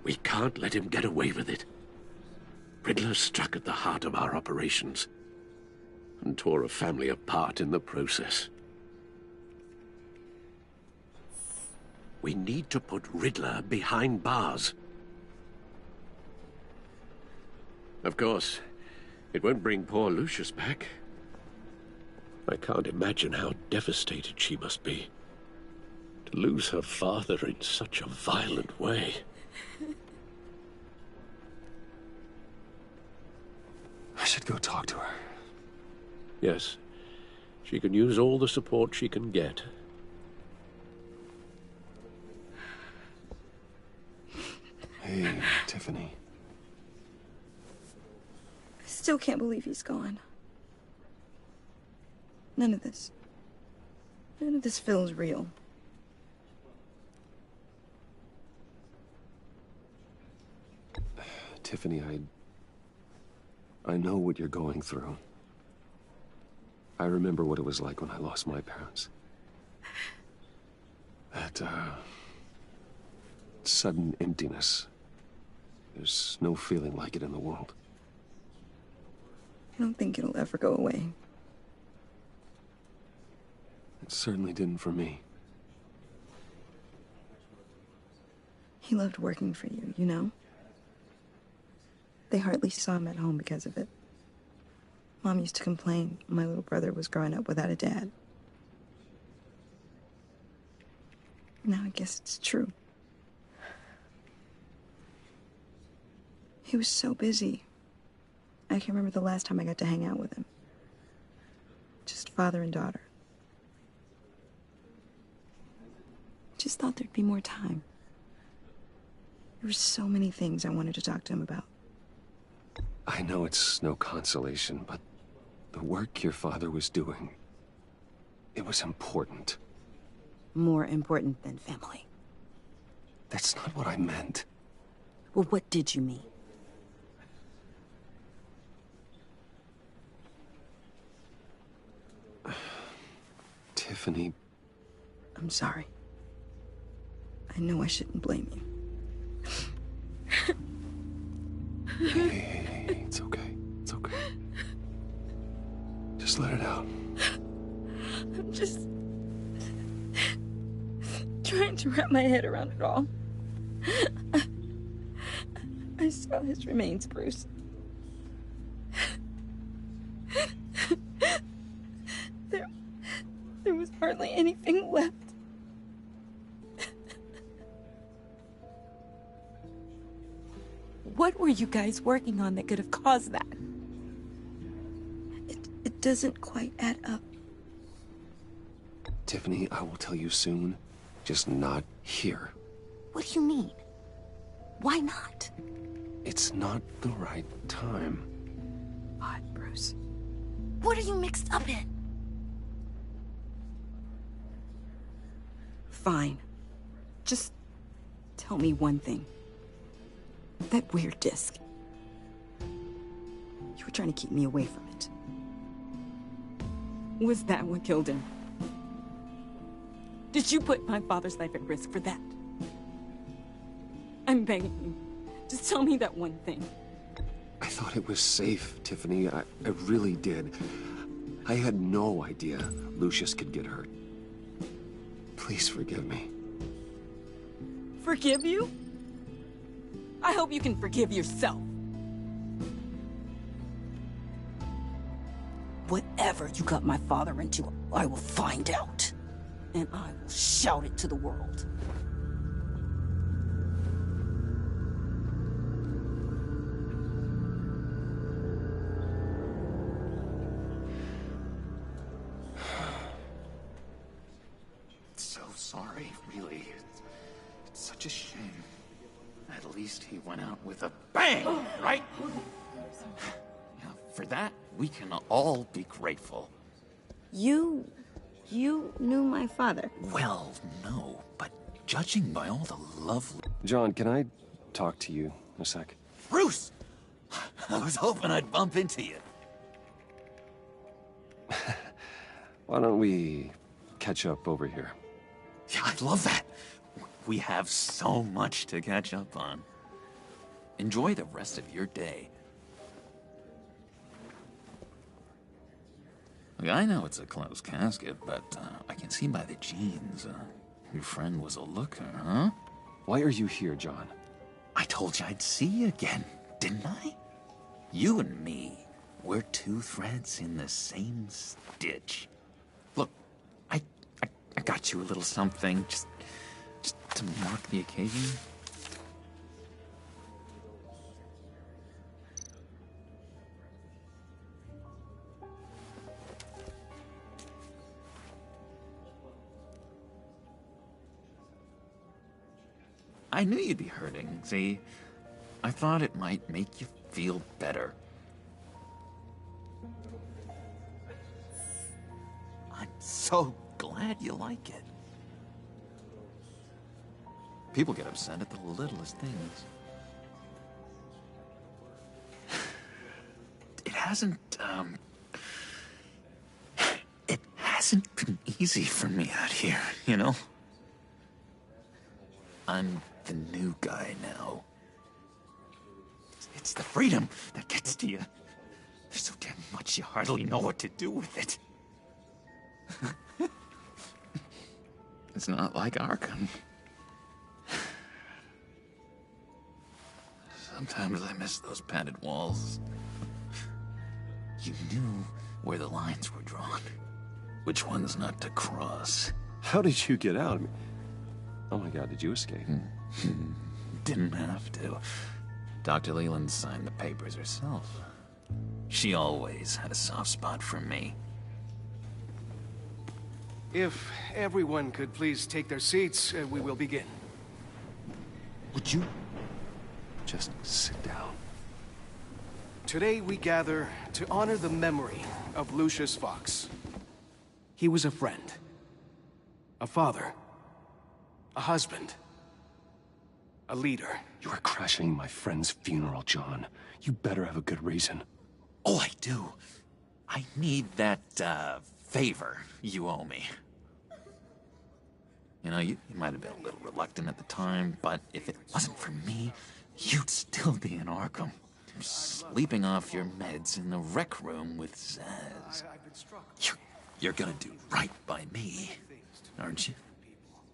We can't let him get away with it. Riddler struck at the heart of our operations and tore a family apart in the process. We need to put Riddler behind bars. Of course, it won't bring poor Lucius back. I can't imagine how devastated she must be. To lose her father in such a violent way. I should go talk to her. Yes, she can use all the support she can get. Hey, Tiffany. I still can't believe he's gone. None of this. None of this feels real. Tiffany, I know what you're going through. I remember what it was like when I lost my parents. That, sudden emptiness. There's no feeling like it in the world. I don't think it'll ever go away. It certainly didn't for me. He loved working for you, you know? They hardly saw him at home because of it. Mom used to complain my little brother was growing up without a dad. Now I guess it's true. He was so busy. I can remember the last time I got to hang out with him. Just father and daughter. Just thought there'd be more time. There were so many things I wanted to talk to him about. I know it's no consolation, but the work your father was doing, it was important. More important than family. That's not what I meant. Well, what did you mean? Tiffany. I'm sorry. I know I shouldn't blame you. Hey, it's okay. It's okay. Just let it out. I'm just trying to wrap my head around it all. I saw his remains, Bruce. There was hardly anything left. What were you guys working on that could have caused that? It doesn't quite add up. Tiffany, I will tell you soon, just not here. What do you mean? Why not? It's not the right time. Odd, Bruce. What are you mixed up in? Fine. Just tell me one thing. That weird disc. You were trying to keep me away from it. Was that what killed him? Did you put my father's life at risk for that? I'm begging you. Just tell me that one thing. I thought it was safe, Tiffany. I really did. I had no idea Lucius could get hurt. Please forgive me. Forgive you? I hope you can forgive yourself. Whatever you got my father into, I will find out. And I will shout it to the world. So sorry, really. It's such a shame. At least he went out with a bang, right? Now, for that, we can all be grateful. You knew my father. Well, no, but judging by all the lovely... John, can I talk to you a sec? Bruce! I was hoping I'd bump into you. Why don't we catch up over here? Yeah, I'd love that. We have so much to catch up on. Enjoy the rest of your day. Look, I know it's a closed casket, but I can see by the jeans, your friend was a looker, huh? Why are you here, John? I told you I'd see you again, didn't I? You and me, we're two threads in the same stitch. Look, I got you a little something, just to mark the occasion. I knew you'd be hurting, see? I thought it might make you feel better. I'm so glad you like it. People get upset at the littlest things. It hasn't been easy for me out here, you know? I'm the new guy now. It's the freedom that gets to you. There's so damn much you hardly know what to do with it. It's not like Arkham. Sometimes I miss those padded walls. You knew where the lines were drawn. Which ones not to cross. How did you get out? I mean, oh my God, did you escape? Didn't have to. Dr. Leland signed the papers herself. She always had a soft spot for me. If everyone could please take their seats, we will begin. Would you just sit down? Today we gather to honor the memory of Lucius Fox. He was a friend, a father, a husband, a leader. You are crashing my friend's funeral, John. You better have a good reason. Oh, I do. I need that, favor you owe me. You know, you might have been a little reluctant at the time, but if it wasn't for me, you'd still be in Arkham. Sleeping off your meds in the rec room with Zaz. You're gonna do right by me, aren't you?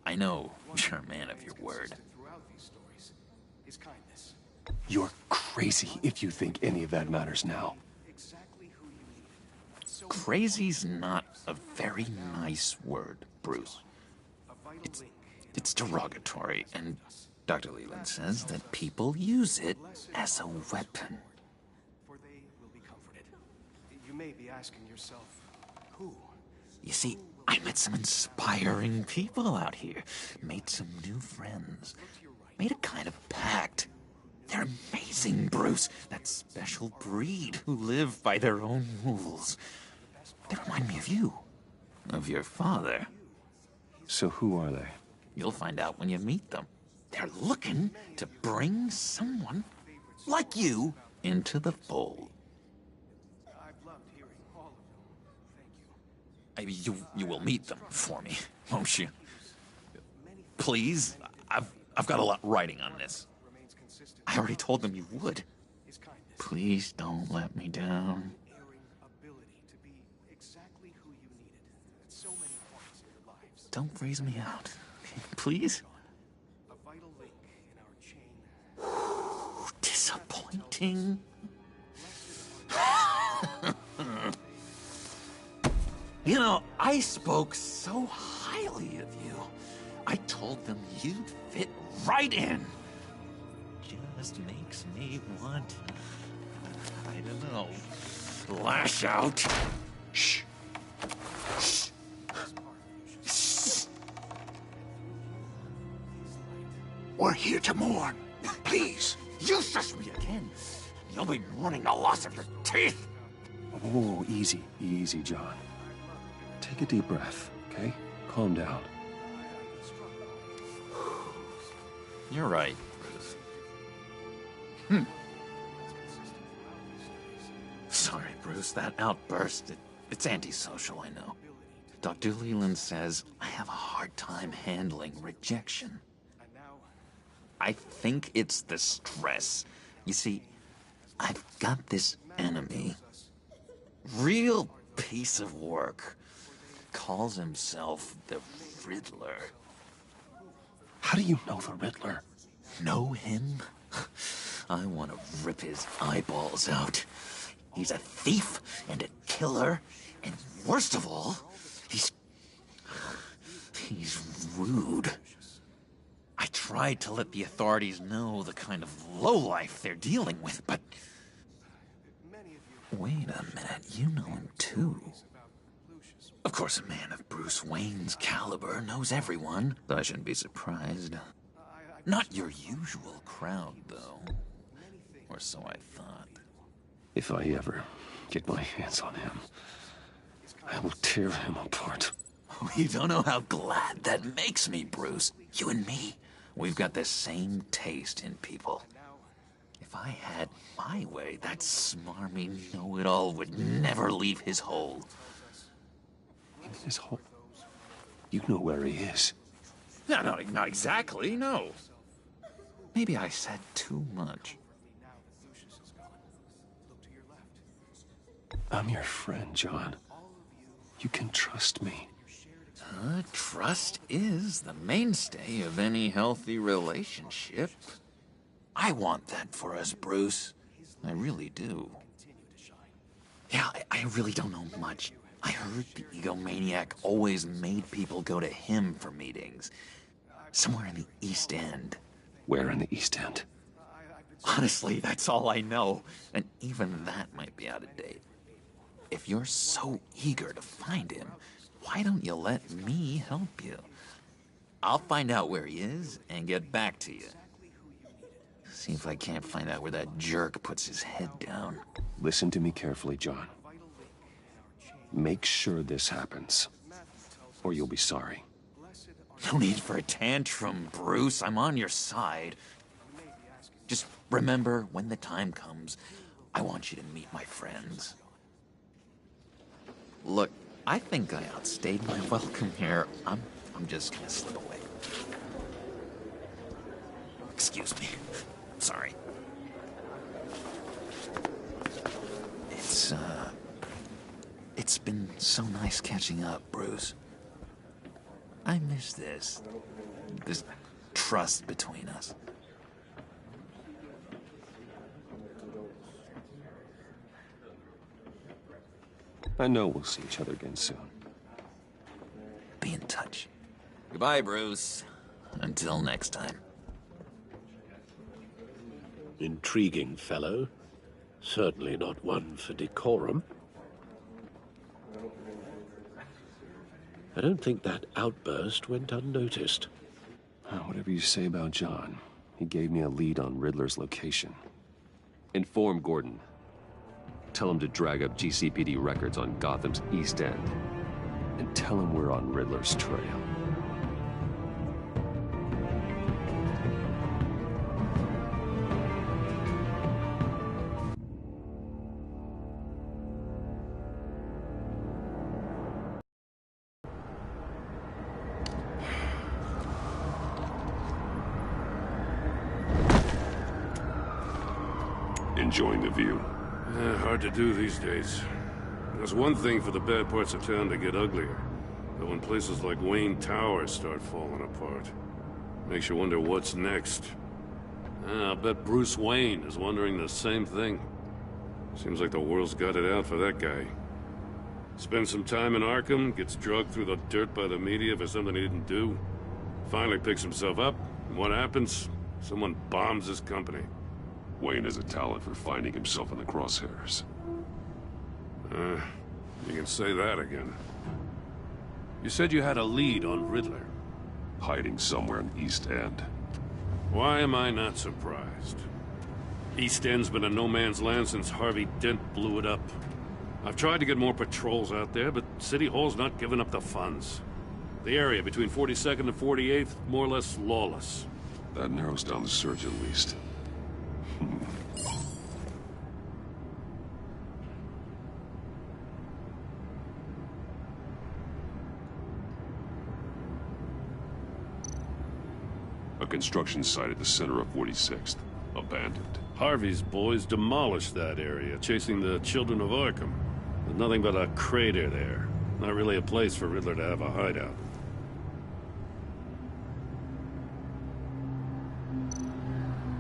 I know you're a man of your word. You're crazy if you think any of that matters now. Crazy's not a very nice word, Bruce. It's derogatory, and Dr. Leland says that people use it as a weapon. For they will be comforted. You may be asking yourself, who? You see, I met some inspiring people out here. Made some new friends. Made a kind of pact. They're amazing, Bruce. That special breed who live by their own rules. They remind me of you. Of your father. So who are they? You'll find out when you meet them. They're looking to bring someone like you into the fold. You will meet them for me, won't you? Please, I've got a lot writing on this. I already told them you would. Please don't let me down. Don't freeze me out, please. Disappointing. You know, I spoke so highly of you. I told them you'd fit right in. Just makes me want, I don't know, lash out. Shh. Shh. Shh. We're here to mourn. Please. You shush me again. You'll be mourning the loss of your teeth. Oh, easy, easy, John. Take a deep breath, okay? Calm down. You're right, Bruce. Sorry, Bruce, that outburst, it's antisocial, I know. Dr. Leland says I have a hard time handling rejection. I think it's the stress. You see, I've got this enemy. Real piece of work. Calls himself the Riddler. How do you know the Riddler? Know him? I want to rip his eyeballs out. He's a thief and a killer, and worst of all, he's rude. I tried to let the authorities know the kind of lowlife they're dealing with, but... Wait a minute, you know him too. Of course, a man of Bruce Wayne's caliber knows everyone, but I shouldn't be surprised. Not your usual crowd, though. Or so I thought. If I ever get my hands on him, I will tear him apart. You don't know how glad that makes me, Bruce. You and me, we've got the same taste in people. If I had my way, that smarmy know-it-all would never leave his hole. His hole? You know where he is. No, not exactly, no. Maybe I said too much. I'm your friend, John. You can trust me. Trust is the mainstay of any healthy relationship. I want that for us, Bruce. I really do. Yeah, I really don't know much. I heard the egomaniac always made people go to him for meetings. Somewhere in the East End. Where in the East End? Honestly, that's all I know. And even that might be out of date. If you're so eager to find him, why don't you let me help you? I'll find out where he is and get back to you. See if I can't find out where that jerk puts his head down. Listen to me carefully, John. Make sure this happens, or you'll be sorry. No need for a tantrum, Bruce. I'm on your side. Just remember, when the time comes, I want you to meet my friends. Look, I think I outstayed my welcome here. I'm just gonna slip away. Excuse me. Sorry. It's been so nice catching up, Bruce. I miss this trust between us. I know we'll see each other again soon. Be in touch. Goodbye, Bruce. Until next time. Intriguing fellow. Certainly not one for decorum. I don't think that outburst went unnoticed. Whatever you say about John, he gave me a lead on Riddler's location. Inform Gordon. Tell him to drag up GCPD records on Gotham's East End. And tell him we're on Riddler's trail. Enjoying the view? Hard to do these days. There's one thing for the bad parts of town to get uglier. But when places like Wayne Tower start falling apart, makes you wonder what's next. I'll bet Bruce Wayne is wondering the same thing. Seems like the world's got it out for that guy. Spends some time in Arkham, gets drugged through the dirt by the media for something he didn't do. Finally picks himself up, and what happens? Someone bombs his company. Wayne has a talent for finding himself in the crosshairs. You can say that again. You said you had a lead on Riddler. Hiding somewhere in East End. Why am I not surprised? East End's been a no-man's land since Harvey Dent blew it up. I've tried to get more patrols out there, but City Hall's not giving up the funds. The area between 42nd and 48th, more or less lawless. That narrows down the search at least. A construction site at the center of 46th. Abandoned. Harvey's boys demolished that area, chasing the children of Arkham. There's nothing but a crater there. Not really a place for Riddler to have a hideout.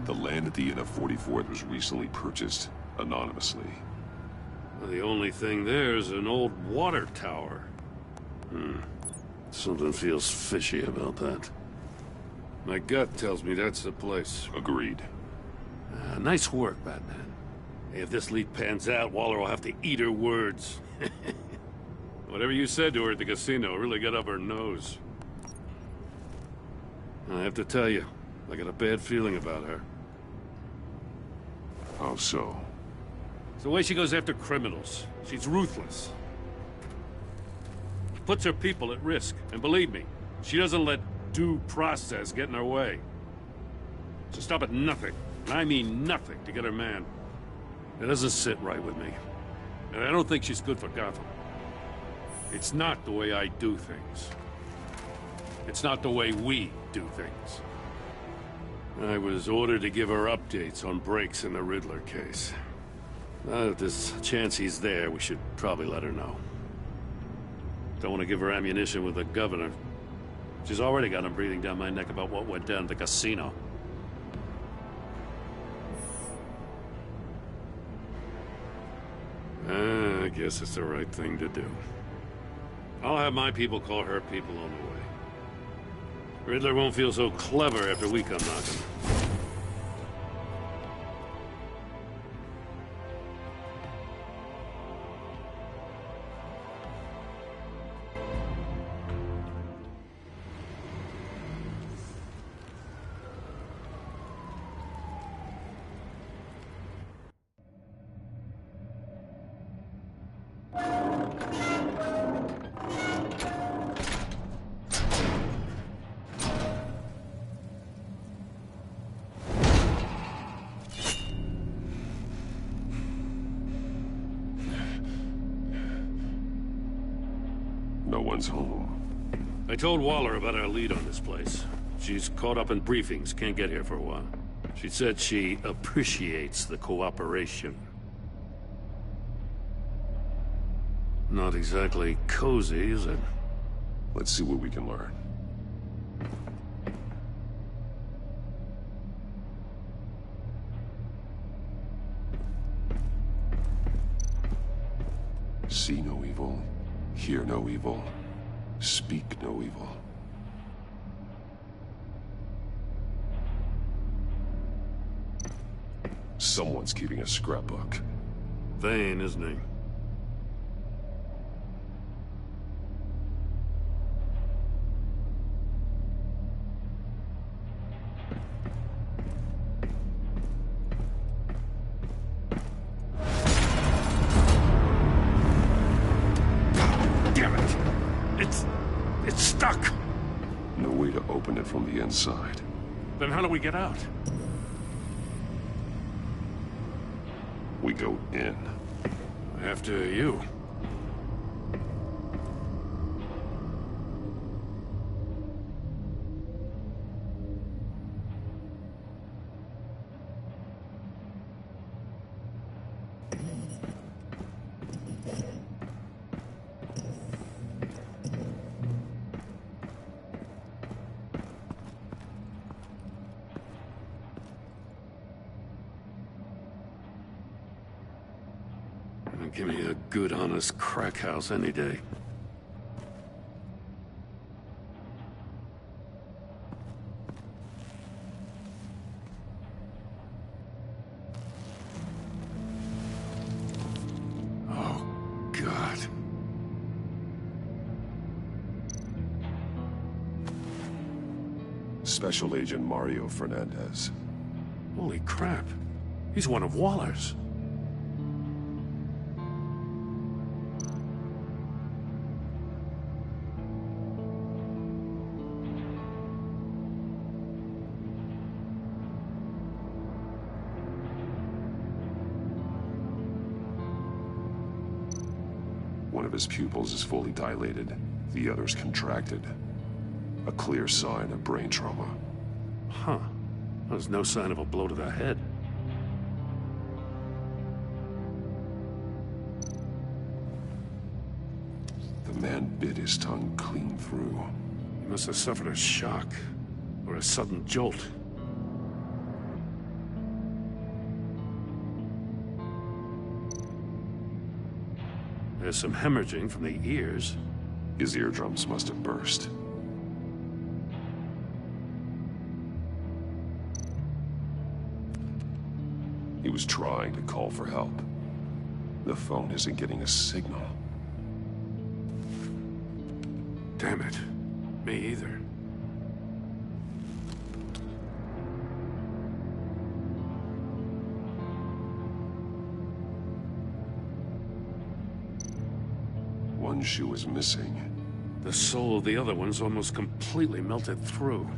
The land at the end of 44th was recently purchased anonymously. The only thing there is an old water tower. Something feels fishy about that. My gut tells me that's the place. Agreed. Nice work, Batman. Hey, if this lead pans out, Waller will have to eat her words. Whatever you said to her at the casino really got up her nose. I have to tell you, I got a bad feeling about her. How so? It's the way she goes after criminals. She's ruthless. puts her people at risk. And believe me, she doesn't let due process get in her way. So stop at nothing, and I mean nothing, to get her man. It doesn't sit right with me. And I don't think she's good for Gotham. It's not the way I do things. It's not the way we do things. I was ordered to give her updates on breaks in the Riddler case. Now that there's a chance he's there, we should probably let her know. Don't want to give her ammunition with the governor. She's already got him breathing down my neck about what went down at the casino. I guess it's the right thing to do. I'll have my people call her people on the way. Riddler won't feel so clever after we come knocking. No one's home. I told Waller about our lead on this place. She's caught up in briefings, can't get here for a while. She said she appreciates the cooperation. Not exactly cozy, is it? Let's see what we can learn. See no evil, hear no evil, speak no evil. Someone's keeping a scrapbook. Vane, isn't he? It's stuck! No way to open it from the inside. Then how do we get out? We go in. After you. Give me a good, honest crack house any day. Oh, God. Special Agent Mario Fernandez. Holy crap. He's one of Waller's. One of his pupils is fully dilated, the other's contracted. A clear sign of brain trauma. Huh. There's no sign of a blow to the head. The man bit his tongue clean through. He must have suffered a shock, or a sudden jolt. There's some hemorrhaging from the ears. His eardrums must have burst. He was trying to call for help. The phone isn't getting a signal. Damn it. Me either. One shoe is missing. The soul of the other one's almost completely melted through.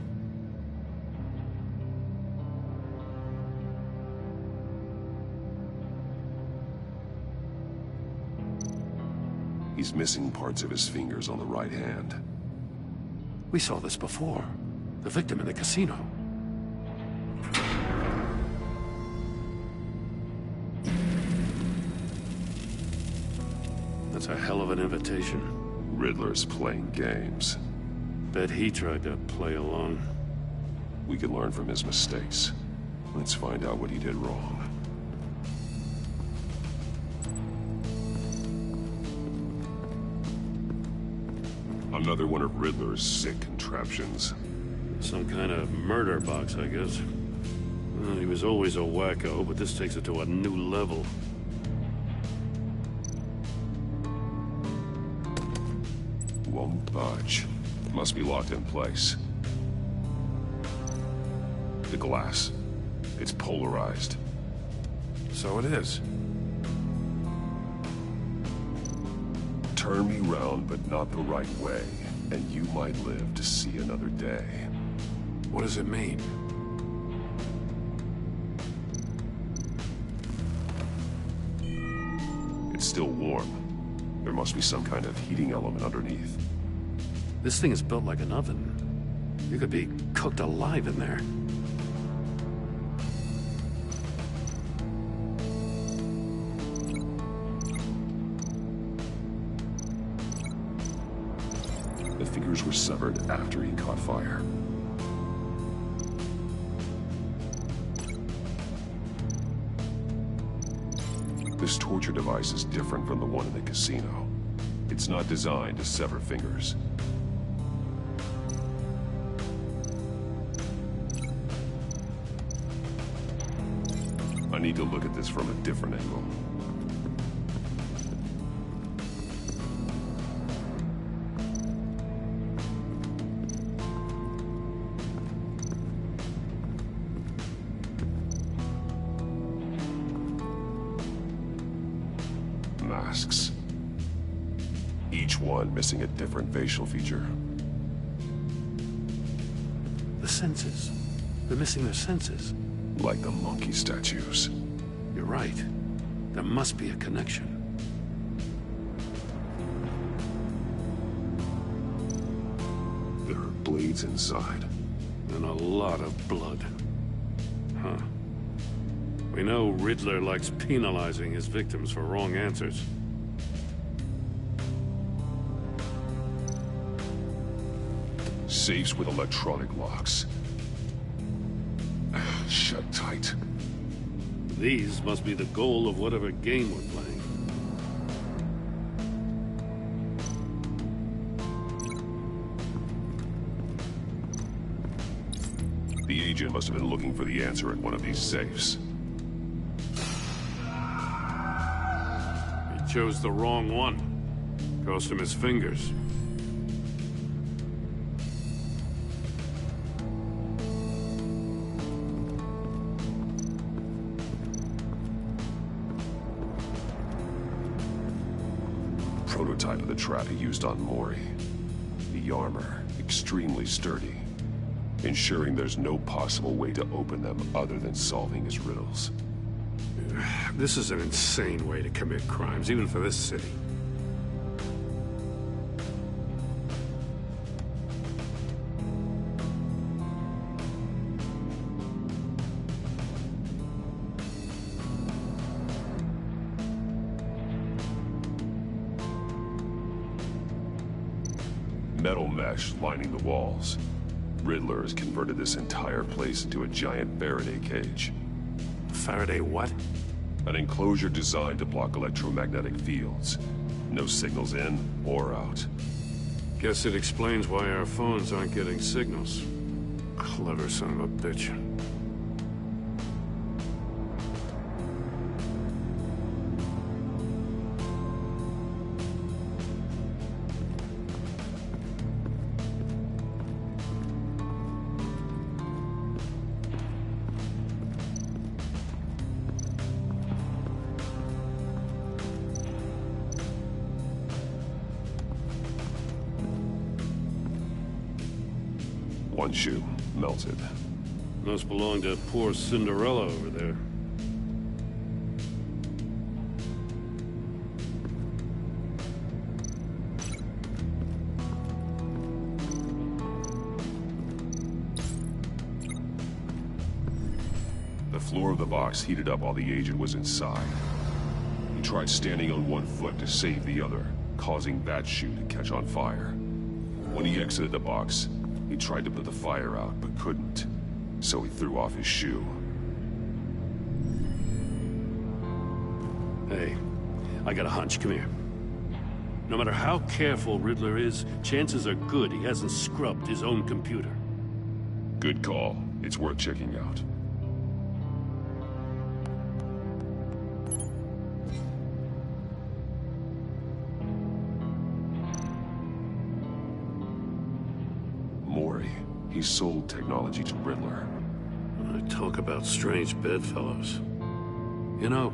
He's missing parts of his fingers on the right hand. We saw this before. The victim in the casino. That's a hell of an invitation. Riddler's playing games. Bet he tried to play along. We can learn from his mistakes. Let's find out what he did wrong. Another one of Riddler's sick contraptions. Some kind of murder box, I guess. Well, he was always a wacko, but this takes it to a new level. Won't budge. Must be locked in place. The glass. It's polarized. So it is. Turn me round, but not the right way, and you might live to see another day. What does it mean? It's still warm. There must be some kind of heating element underneath. This thing is built like an oven. You could be cooked alive in there. The fingers were severed after he caught fire. This torture device is different from the one in the casino. It's not designed to sever fingers. I need to look at this from a different angle. Masks. Each one missing a different facial feature. The senses. They're missing their senses. Like the monkey statues. You're right. There must be a connection. There are blades inside. And a lot of blood. Huh. We know Riddler likes penalizing his victims for wrong answers. Safes with electronic locks. Shut tight. These must be the goal of whatever game we're playing. The agent must have been looking for the answer in one of these safes. He chose the wrong one. Cost him his fingers. Prototype of the trap he used on Mori. The armor, extremely sturdy, ensuring there's no possible way to open them other than solving his riddles. This is an insane way to commit crimes, even for this city. Metal mesh lining the walls. Riddler has converted this entire place into a giant Faraday cage. Faraday what? An enclosure designed to block electromagnetic fields. No signals in or out. Guess it explains why our phones aren't getting signals. Clever son of a bitch. One shoe, melted. Must belong to poor Cinderella over there. The floor of the box heated up while the agent was inside. He tried standing on one foot to save the other, causing that shoe to catch on fire. When he exited the box, he tried to put the fire out, but couldn't. So he threw off his shoe. Hey, I got a hunch. Come here. No matter how careful Riddler is, chances are good he hasn't scrubbed his own computer. Good call. It's worth checking out. Mori. He sold technology to Riddler. I talk about strange bedfellows. You know,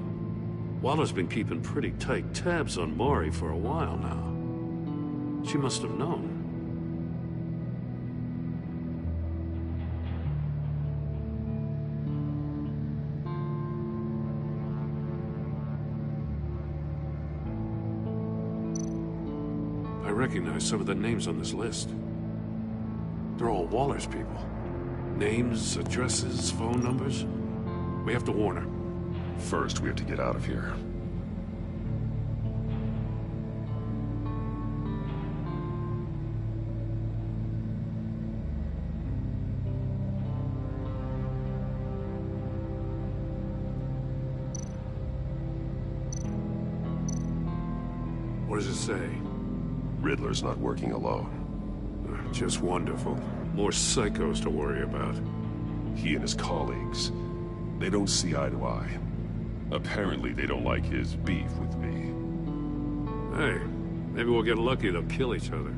Waller's been keeping pretty tight tabs on Mori for a while now. She must have known. I recognize some of the names on this list. They're all Waller's people. Names, addresses, phone numbers. We have to warn her. First, we have to get out of here. What does it say? Riddler's not working alone. Just wonderful. More psychos to worry about. He and his colleagues, they don't see eye to eye. Apparently, they don't like his beef with me. Hey, maybe we'll get lucky. They'll kill each other.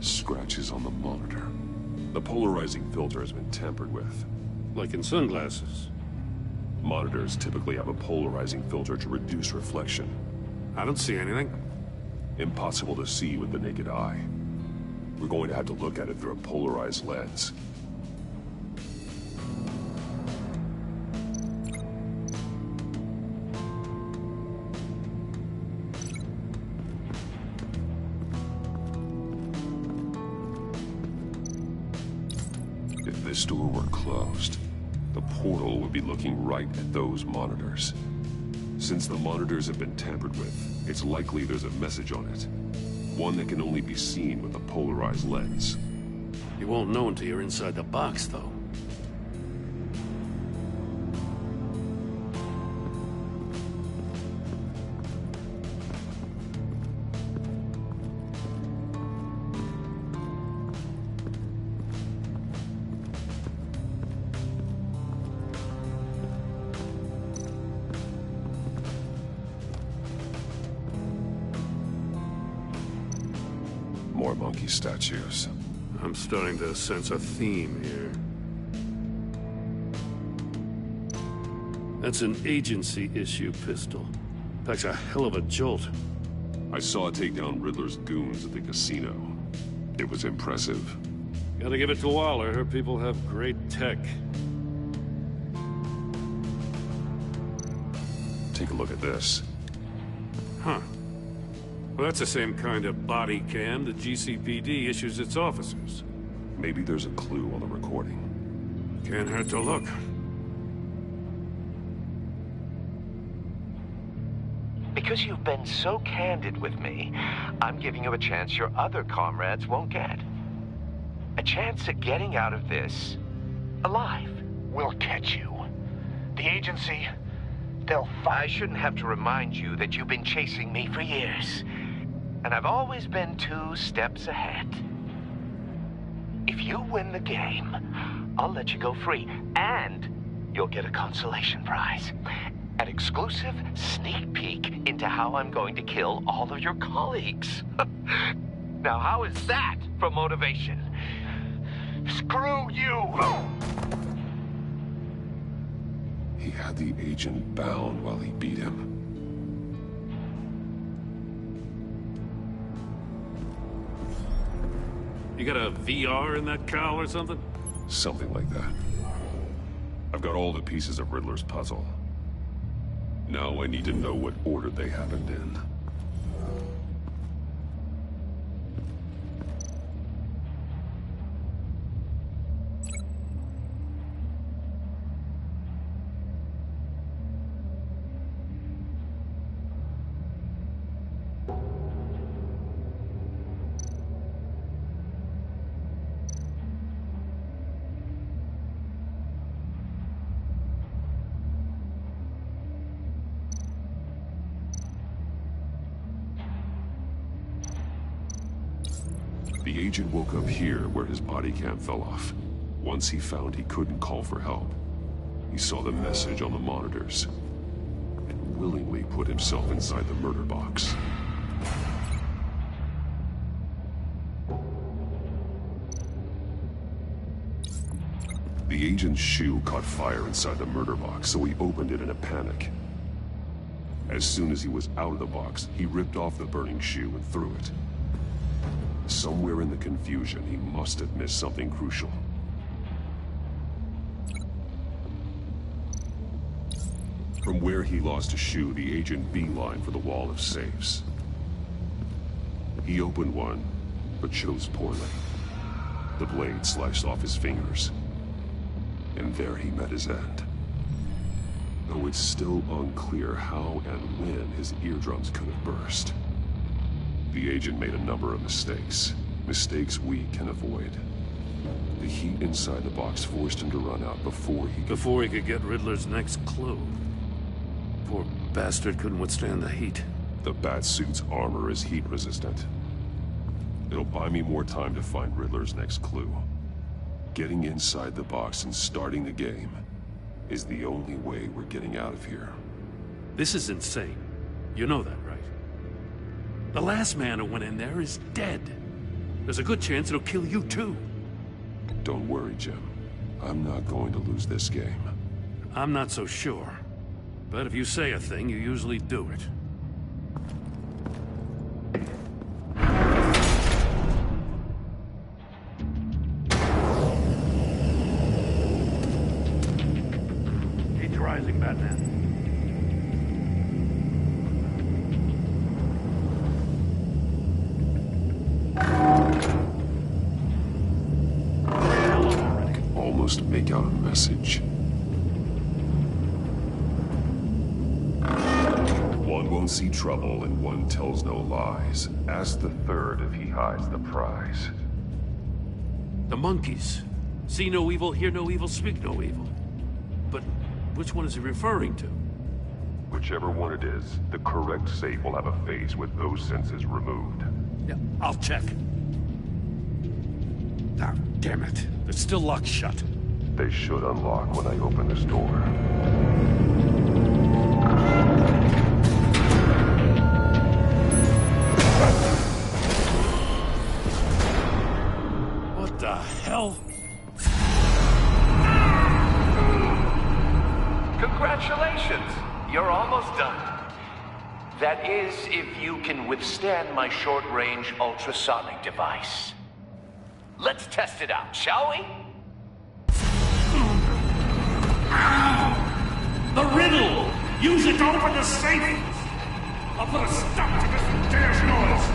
Scratches on the monitor. The polarizing filter has been tampered with. Like in sunglasses. Monitors typically have a polarizing filter to reduce reflection. I don't see anything. Impossible to see with the naked eye. We're going to have to look at it through a polarized lens. If this door were closed, the portal would be looking right at those monitors. Since the monitors have been tampered with, it's likely there's a message on it. One that can only be seen with a polarized lens. You won't know until you're inside the box, though. More monkey statues. I'm starting to sense a theme here. That's an agency issue pistol. Packs a hell of a jolt. I saw it take down Riddler's goons at the casino. It was impressive. Gotta give it to Waller. Her people have great tech. Take a look at this. Huh. Well, that's the same kind of body cam the GCPD issues its officers. Maybe there's a clue on the recording. Can't hurt to look. Because you've been so candid with me, I'm giving you a chance your other comrades won't get. A chance at getting out of this alive. We'll catch you. The agency, they'll I shouldn't have to remind you that you've been chasing me for years. And I've always been 2 steps ahead. If you win the game, I'll let you go free. And you'll get a consolation prize. An exclusive sneak peek into how I'm going to kill all of your colleagues. Now, how is that for motivation? Screw you! He had the agent bound while he beat him. You got a VR in that cowl or something? Something like that. I've got all the pieces of Riddler's puzzle. Now I need to know what order they happened in. The agent woke up here where his body cam fell off. Once he found he couldn't call for help, he saw the message on the monitors and willingly put himself inside the murder box. The agent's shoe caught fire inside the murder box, so he opened it in a panic. As soon as he was out of the box, he ripped off the burning shoe and threw it. Somewhere in the confusion, he must have missed something crucial. From where he lost a shoe, the agent beelined for the wall of safes. He opened one, but chose poorly. The blade sliced off his fingers. And there he met his end. Though it's still unclear how and when his eardrums could have burst. The agent made a number of mistakes. Mistakes we can avoid. The heat inside the box forced him to run out before he could get Riddler's next clue. Poor bastard couldn't withstand the heat. The Batsuit's armor is heat resistant. It'll buy me more time to find Riddler's next clue. Getting inside the box and starting the game is the only way we're getting out of here. This is insane. You know that, right? The last man who went in there is dead. There's a good chance it'll kill you too. Don't worry, Jim. I'm not going to lose this game. I'm not so sure. But if you say a thing, you usually do it. Heat's rising, Batman. Almost make out a message. One won't see trouble and one tells no lies. Ask the third if he hides the prize. The monkeys. See no evil, hear no evil, speak no evil. But which one is he referring to? Whichever one it is, the correct safe will have a face with those senses removed. Yeah, I'll check. Ah, damn it. It's still locked shut. They should unlock when I open this door. What the hell? Congratulations! You're almost done. That is, if you can withstand my short-range ultrasonic device. Let's test it out, shall we? The riddle! Use it to open the safe! I'll put a stop to this damn noise!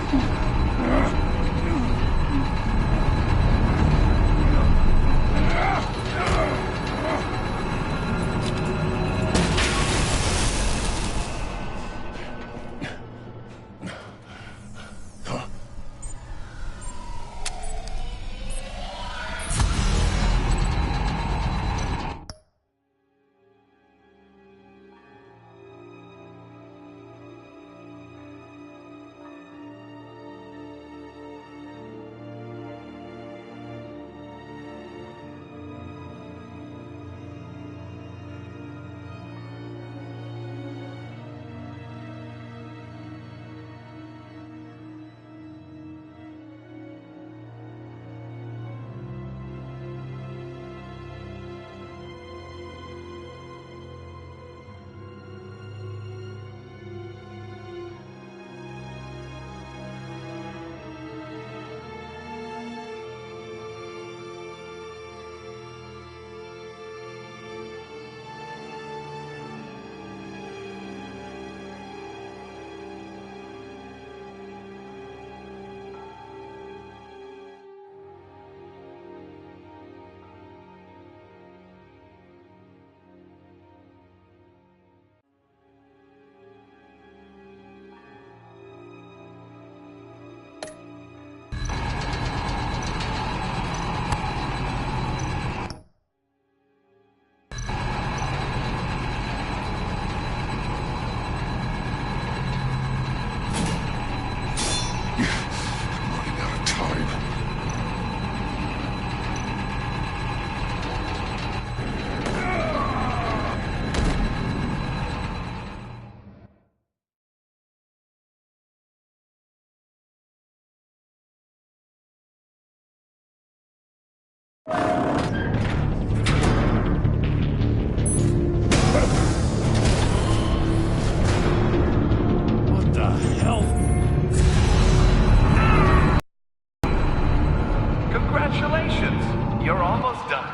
Congratulations! You're almost done.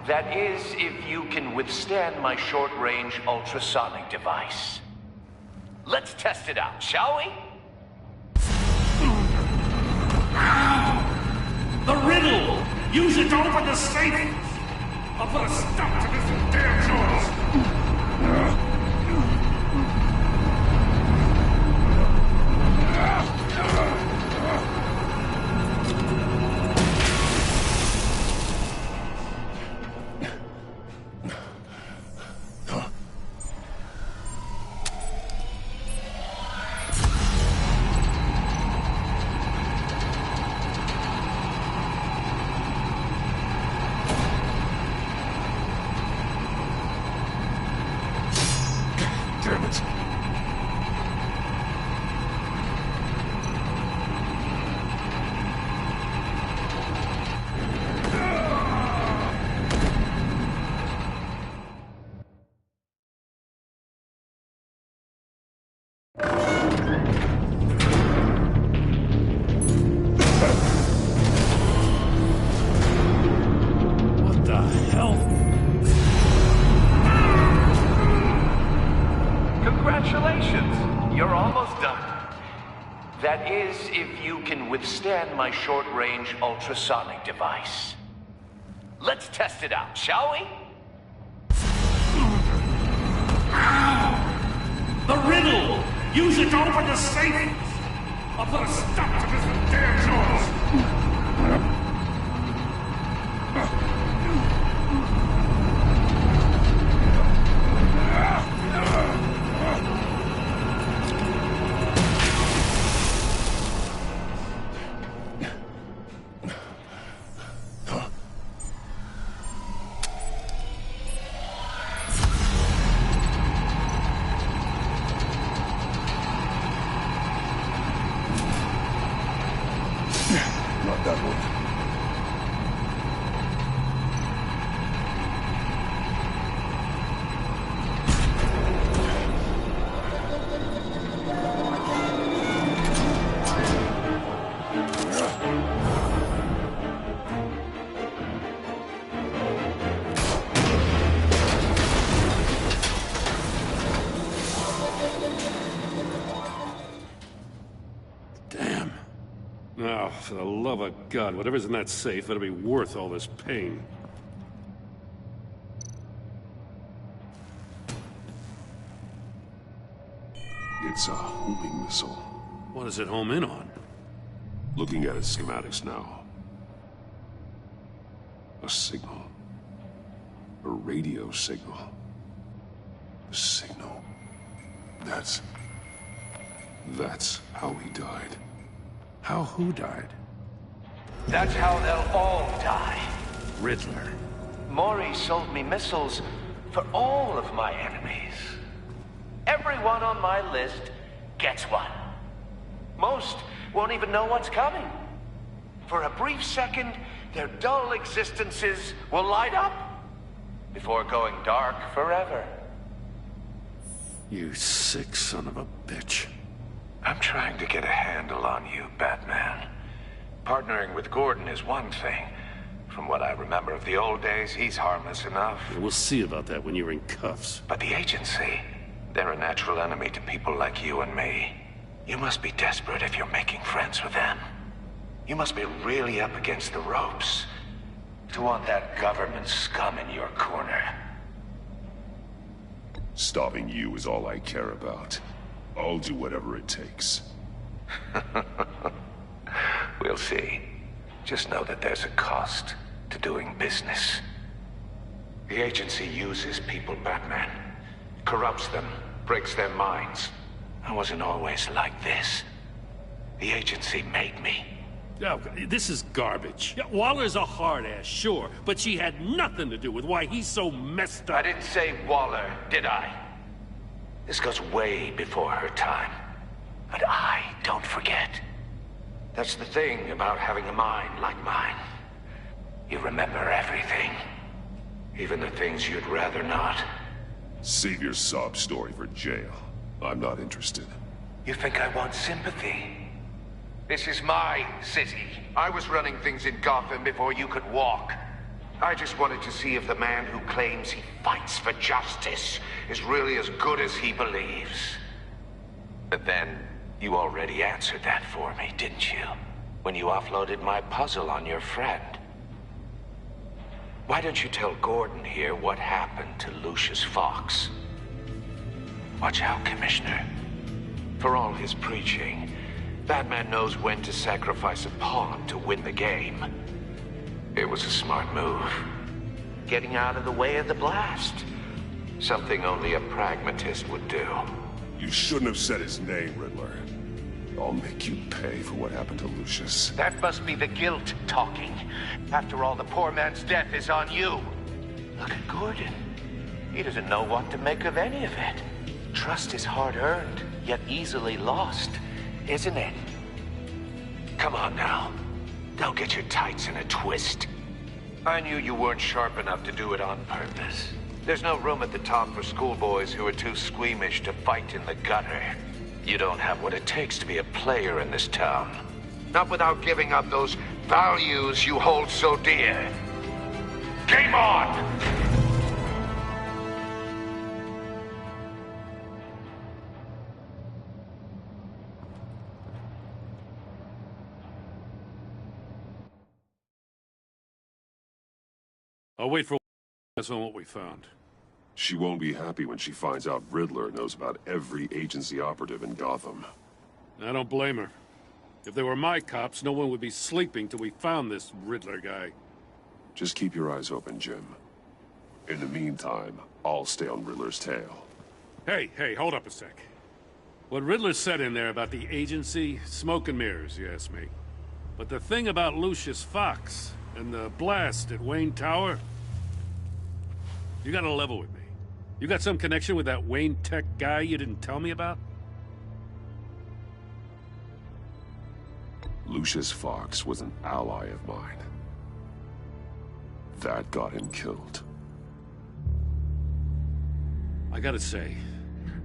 That is, if you can withstand my short-range ultrasonic device. Let's test it out, shall we? The riddle! Use it to open the safe! I'll put a stop to this damn noise! That is, if you can withstand my short-range ultrasonic device. Let's test it out, shall we? The riddle! Use it to open the safe! I'll put a stop to this damn noise! Not that one. Oh, for the love of God, whatever's in that safe better be worth all this pain. It's a homing missile. What does it home in on? Looking at its schematics now. A signal. A radio signal. A signal. That's how he died. How who died? That's how they'll all die. Riddler. Maury sold me missiles for all of my enemies. Everyone on my list gets one. Most won't even know what's coming. For a brief second, their dull existences will light up before going dark forever. You sick son of a bitch. I'm trying to get a handle on you, Batman. Partnering with Gordon is one thing. From what I remember of the old days, he's harmless enough. We'll see about that when you're in cuffs. But the agency, they're a natural enemy to people like you and me. You must be desperate if you're making friends with them. You must be really up against the ropes to want that government scum in your corner. Stopping you is all I care about. I'll do whatever it takes. We'll see. Just know that there's a cost to doing business. The agency uses people, Batman. Corrupts them, breaks their minds. I wasn't always like this. The agency made me. Oh, this is garbage. Yeah, Waller's a hard-ass, sure, but she had nothing to do with why he's so messed up. I didn't say Waller, did I? This goes way before her time. But I don't forget. That's the thing about having a mind like mine. You remember everything. Even the things you'd rather not. Save your sob story for jail. I'm not interested. You think I want sympathy? This is my city. I was running things in Gotham before you could walk. I just wanted to see if the man who claims he fights for justice is really as good as he believes. But then, you already answered that for me, didn't you? When you offloaded my puzzle on your friend. Why don't you tell Gordon here what happened to Lucius Fox? Watch out, Commissioner. For all his preaching, Batman knows when to sacrifice a pawn to win the game. It was a smart move. Getting out of the way of the blast. Something only a pragmatist would do. You shouldn't have said his name, Riddler. I'll make you pay for what happened to Lucius. That must be the guilt talking. After all, the poor man's death is on you. Look at Gordon. He doesn't know what to make of any of it. Trust is hard-earned, yet easily lost, isn't it? Come on now. Don't get your tights in a twist. I knew you weren't sharp enough to do it on purpose. There's no room at the top for schoolboys who are too squeamish to fight in the gutter. You don't have what it takes to be a player in this town. Not without giving up those values you hold so dear. Game on! I'll wait for us on what we found. She won't be happy when she finds out Riddler knows about every agency operative in Gotham. I don't blame her. If they were my cops, no one would be sleeping till we found this Riddler guy. Just keep your eyes open, Jim. In the meantime, I'll stay on Riddler's tail. Hey, hold up a sec. What Riddler said in there about the agency, smoke and mirrors, you ask me. But the thing about Lucius Fox and the blast at Wayne Tower, you gotta level with me. You got some connection with that Wayne Tech guy you didn't tell me about? Lucius Fox was an ally of mine. That got him killed. I gotta say,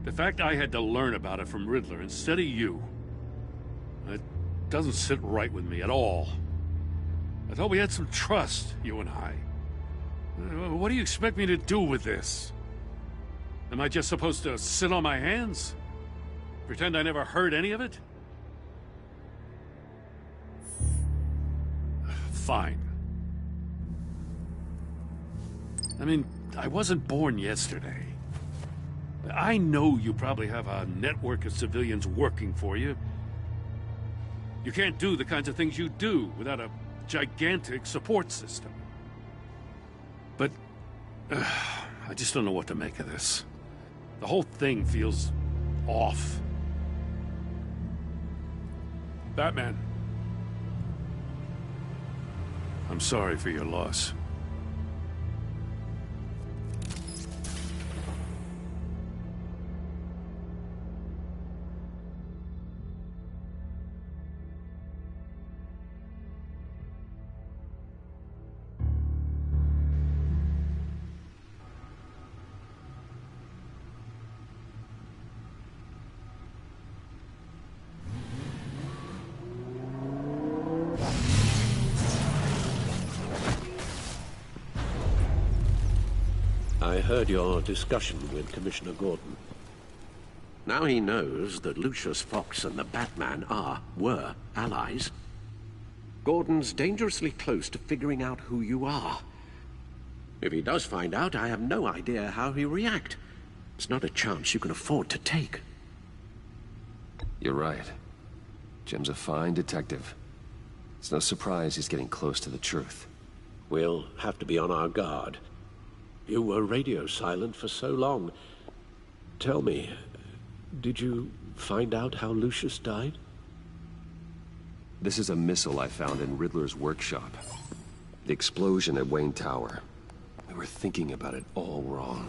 the fact I had to learn about it from Riddler instead of you, it doesn't sit right with me at all. I thought we had some trust, you and I. What do you expect me to do with this? Am I just supposed to sit on my hands? Pretend I never heard any of it? Fine. I mean, I wasn't born yesterday. I know you probably have a network of civilians working for you. You can't do the kinds of things you do without a gigantic support system. But I just don't know what to make of this. The whole thing feels off. Batman, I'm sorry for your loss. I heard your discussion with Commissioner Gordon. Now he knows that Lucius Fox and the Batman were allies. Gordon's dangerously close to figuring out who you are. If he does find out, I have no idea how he'll react. It's not a chance you can afford to take. You're right. Jim's a fine detective. It's no surprise he's getting close to the truth. We'll have to be on our guard. You were radio silent for so long. Tell me, did you find out how Lucius died? This is a missile I found in Riddler's workshop. The explosion at Wayne Tower. We were thinking about it all wrong.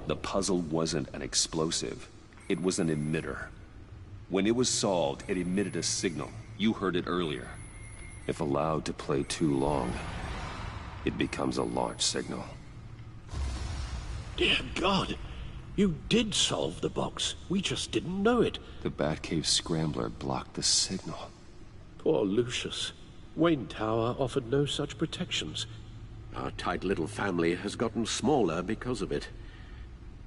The puzzle wasn't an explosive. It was an emitter. When it was solved, it emitted a signal. You heard it earlier. If allowed to play too long, it becomes a launch signal. Dear God! You did solve the box. We just didn't know it. The Batcave scrambler blocked the signal. Poor Lucius. Wayne Tower offered no such protections. Our tight little family has gotten smaller because of it.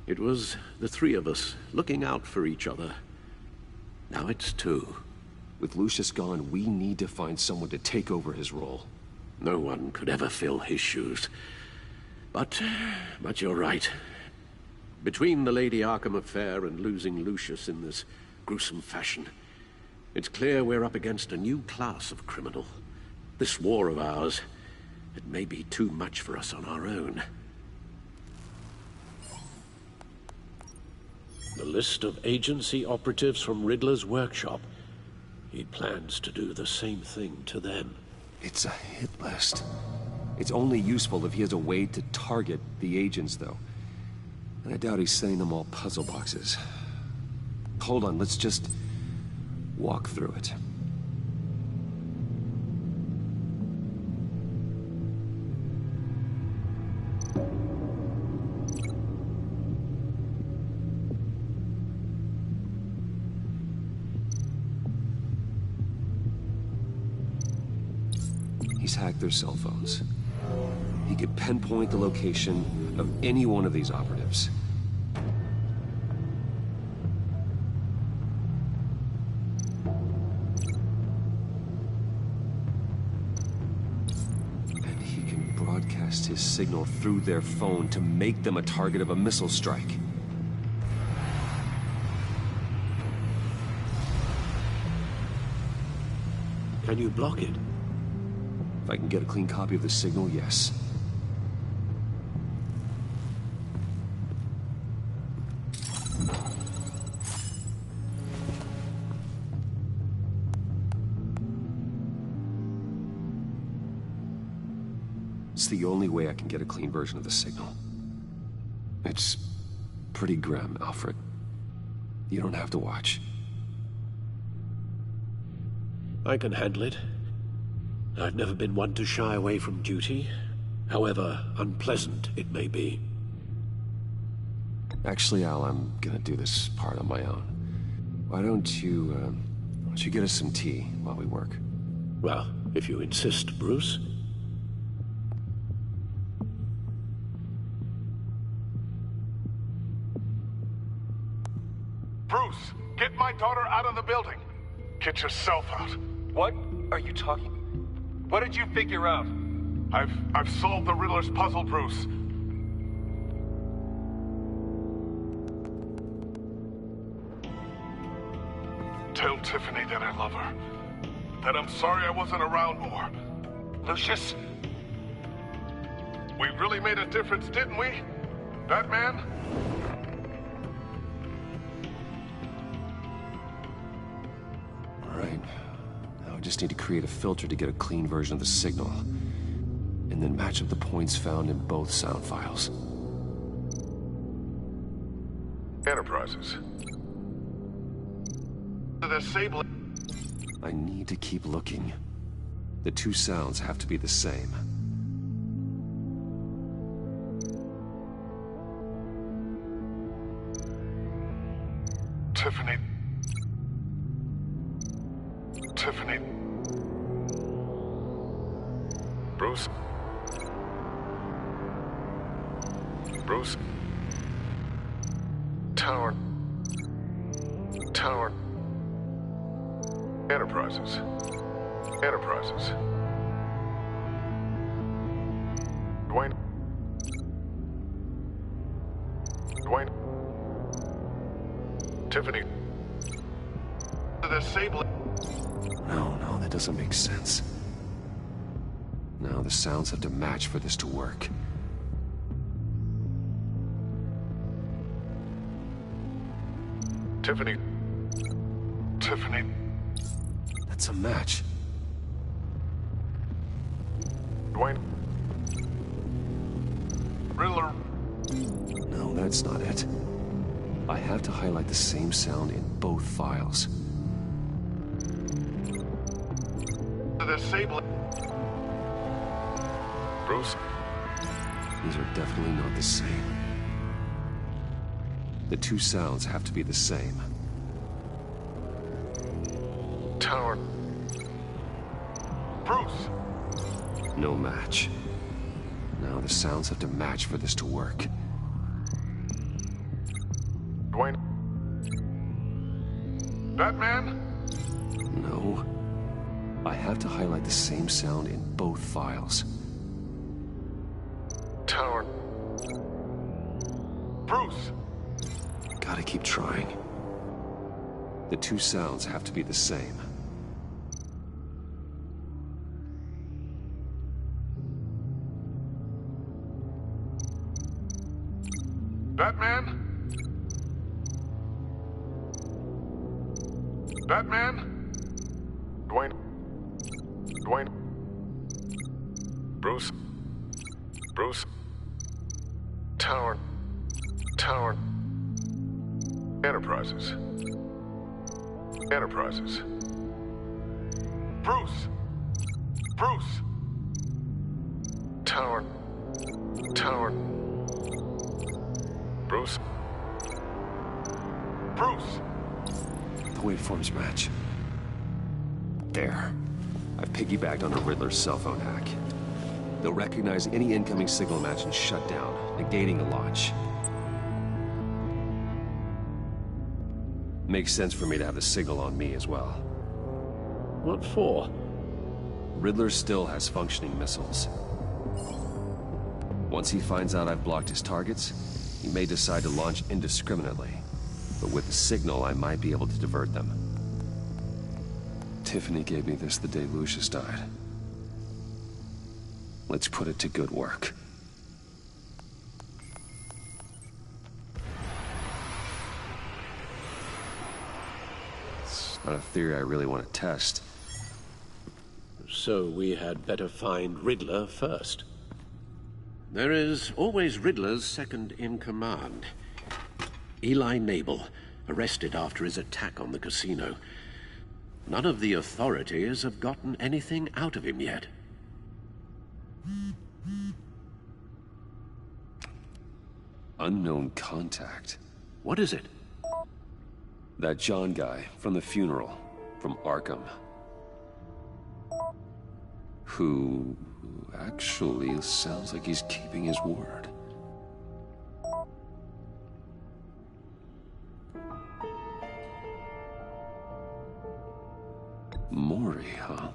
It was the three of us looking out for each other. Now it's two. With Lucius gone, we need to find someone to take over his role. No one could ever fill his shoes. But you're right. Between the Lady Arkham affair and losing Lucius in this gruesome fashion, it's clear we're up against a new class of criminal. This war of ours, it may be too much for us on our own. The list of agency operatives from Riddler's workshop. He plans to do the same thing to them. It's a hit list. It's only useful if he has a way to target the agents, though. And I doubt he's sending them all puzzle boxes. Hold on, let's just walk through it. He's hacked their cell phones. He could pinpoint the location of any one of these operatives. And he can broadcast his signal through their phone to make them a target of a missile strike. Can you block it? If I can get a clean copy of the signal, yes. It's the only way I can get a clean version of the signal. It's pretty grim, Alfred. You don't have to watch. I can handle it. I've never been one to shy away from duty, however unpleasant it may be. Actually, Al, I'm gonna do this part on my own. Why don't you get us some tea while we work? Well, if you insist, Bruce. Bruce, get my daughter out of the building. Get yourself out. What are you talking? What did you figure out? I've solved the Riddler's puzzle, Bruce. Tell Tiffany that I love her. That I'm sorry I wasn't around more. Lucius? We really made a difference, didn't we? Batman? All right. I just need to create a filter to get a clean version of the signal, and then match up the points found in both sound files. Enterprises. I need to keep looking. The two sounds have to be the same. Tiffany. Tiffany. Bruce. Bruce. Tower. Tower. Enterprises. Enterprises. Dwayne. Dwayne. Tiffany. Disable. No, that doesn't make sense. No, the sounds have to match for this to work. Tiffany. Tiffany. That's a match. Dwayne. Riddler. No, that's not it. I have to highlight the same sound in both files. Disable. Bruce. These are definitely not the same. The two sounds have to be the same. Tower. Bruce! No match. Now the sounds have to match for this to work. Dwayne. Batman? No. I have to highlight the same sound in both files. Tower. Bruce! Gotta keep trying. The two sounds have to be the same. Batman? Batman? Dwayne? Dwayne? Bruce? Bruce? Tower? Tower? Enterprises? Enterprises? Bruce! Bruce! Tower? Tower? Bruce? Bruce! The waveforms match. There. I've piggybacked on a Riddler's cell phone hack. They'll recognize any incoming signal match and shut down, negating a launch. Makes sense for me to have the signal on me as well. What for? Riddler still has functioning missiles. Once he finds out I've blocked his targets, he may decide to launch indiscriminately. But with the signal, I might be able to divert them. Tiffany gave me this the day Lucius died. Let's put it to good work. It's not a theory I really want to test. So we had better find Riddler first. There is always Riddler's second in command. Eli Nabel, arrested after his attack on the casino. None of the authorities have gotten anything out of him yet. Unknown contact. What is it? That John guy from the funeral, from Arkham. Who actually sounds like he's keeping his word. Mori, huh?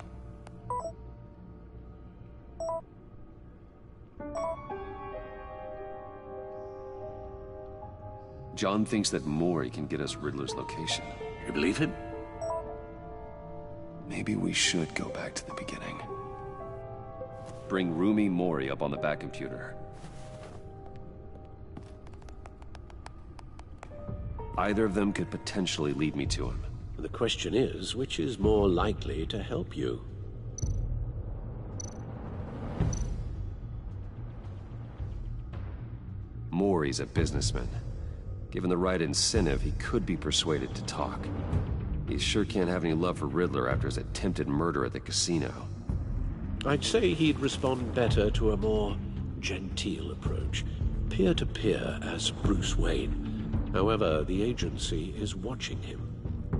John thinks that Mori can get us Riddler's location. You believe him? Maybe we should go back to the beginning. Bring Rumi Mori up on the back computer. Either of them could potentially lead me to him. The question is, which is more likely to help you? Mori's a businessman. Given the right incentive, he could be persuaded to talk. He sure can't have any love for Riddler after his attempted murder at the casino. I'd say he'd respond better to a more genteel approach. Peer-to-peer as Bruce Wayne. However, the agency is watching him.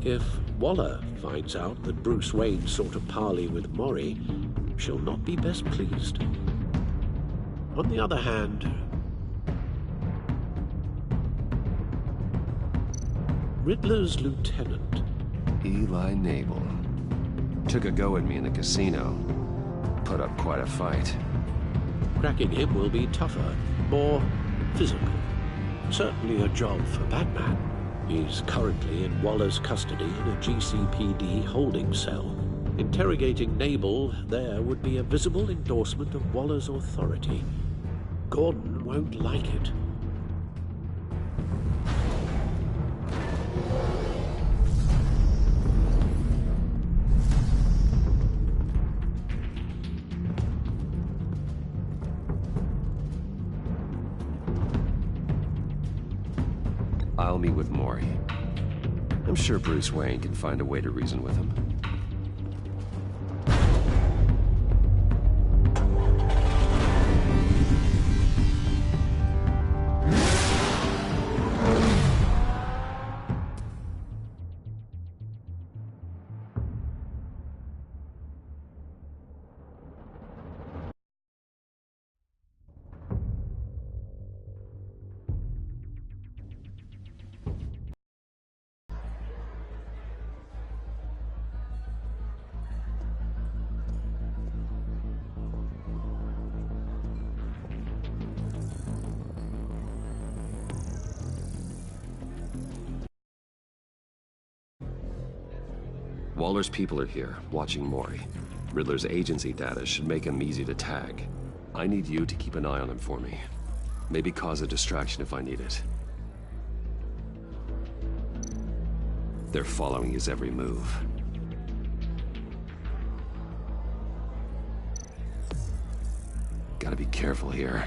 If Waller finds out that Bruce Wayne sought a parley with Mori, she'll not be best pleased. On the other hand, Riddler's lieutenant, Eli Nabel, took a go at me in the casino. Put up quite a fight. Cracking him will be tougher, more physical. Certainly a job for Batman. He's currently in Waller's custody in a GCPD holding cell. Interrogating Nabel there would be a visible endorsement of Waller's authority. Gordon won't like it. I'll meet with Mori. I'm sure Bruce Wayne can find a way to reason with him. Waller's people are here, watching Mori. Riddler's agency data should make him easy to tag. I need you to keep an eye on him for me. Maybe cause a distraction if I need it. They're following his every move. Gotta be careful here.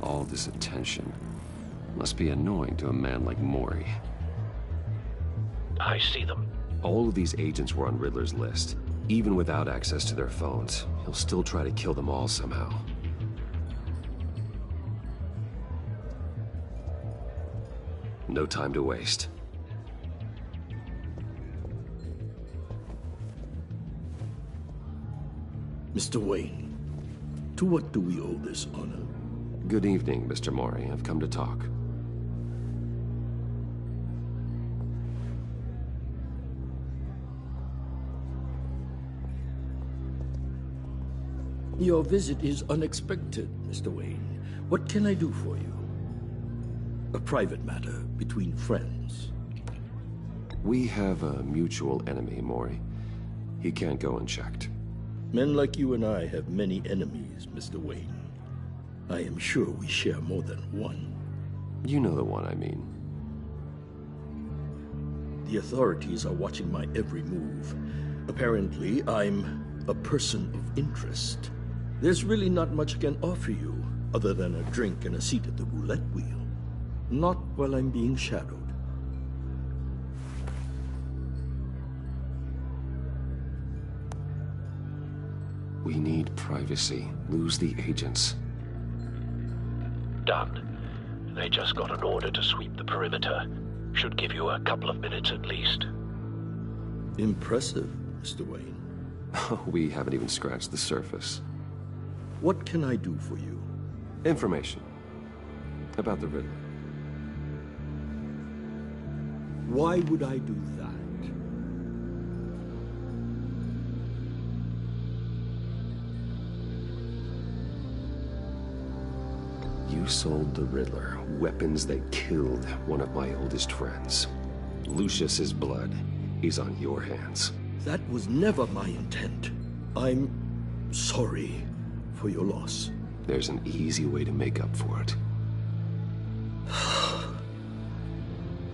All this attention must be annoying to a man like Mori. I see them. All of these agents were on Riddler's list. Even without access to their phones, he'll still try to kill them all somehow. No time to waste. Mr. Wayne, to what do we owe this honor? Good evening, Mr. Mori. I've come to talk. Your visit is unexpected, Mr. Wayne. What can I do for you? A private matter between friends. We have a mutual enemy, Mori. He can't go unchecked. Men like you and I have many enemies, Mr. Wayne. I am sure we share more than one. You know the one I mean. The authorities are watching my every move. Apparently, I'm a person of interest. There's really not much I can offer you, other than a drink and a seat at the roulette wheel. Not while I'm being shadowed. We need privacy. Lose the agents. Done. They just got an order to sweep the perimeter. Should give you a couple of minutes at least. Impressive, Mr. Wayne. We haven't even scratched the surface. What can I do for you? Information. About the Riddler. Why would I do that? You sold the Riddler weapons that killed one of my oldest friends. Lucius's blood is on your hands. That was never my intent. I'm sorry for your loss. There's an easy way to make up for it.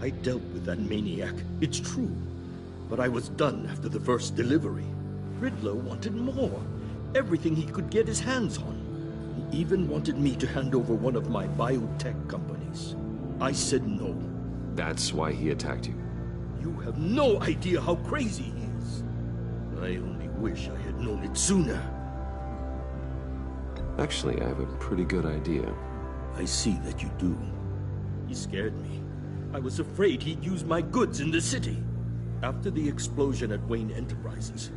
I dealt with that maniac, it's true. But I was done after the first delivery. Riddler wanted more. Everything he could get his hands on. He even wanted me to hand over one of my biotech companies. I said no. That's why he attacked you. You have no idea how crazy he is. I only wish I had known it sooner. Actually, I have a pretty good idea. I see that you do. He scared me. I was afraid he'd use my goods in the city. After the explosion at Wayne Enterprises,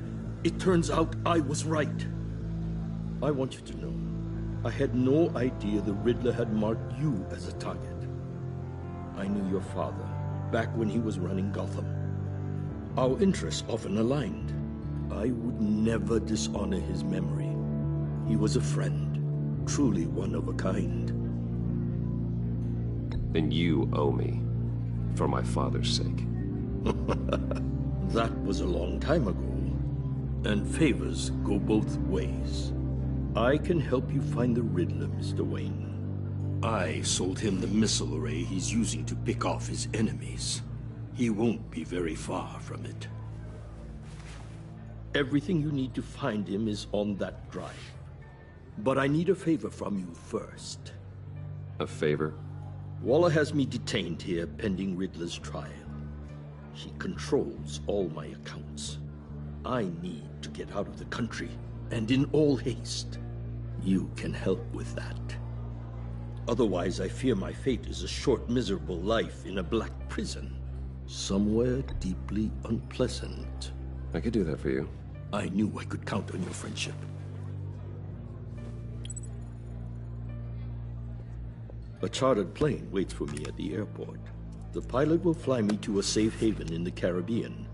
it turns out I was right. I want you to know, I had no idea the Riddler had marked you as a target. I knew your father back when he was running Gotham. Our interests often aligned. I would never dishonor his memory. He was a friend, truly one of a kind. Then you owe me, for my father's sake. That was a long time ago, and favors go both ways. I can help you find the Riddler, Mr. Wayne. I sold him the missile array he's using to pick off his enemies. He won't be very far from it. Everything you need to find him is on that drive. But I need a favor from you first. A favor? Waller has me detained here pending Riddler's trial. She controls all my accounts. I need to get out of the country, and in all haste. You can help with that. Otherwise, I fear my fate is a short, miserable life in a black prison. Somewhere deeply unpleasant. I could do that for you. I knew I could count on your friendship. A chartered plane waits for me at the airport. The pilot will fly me to a safe haven in the Caribbean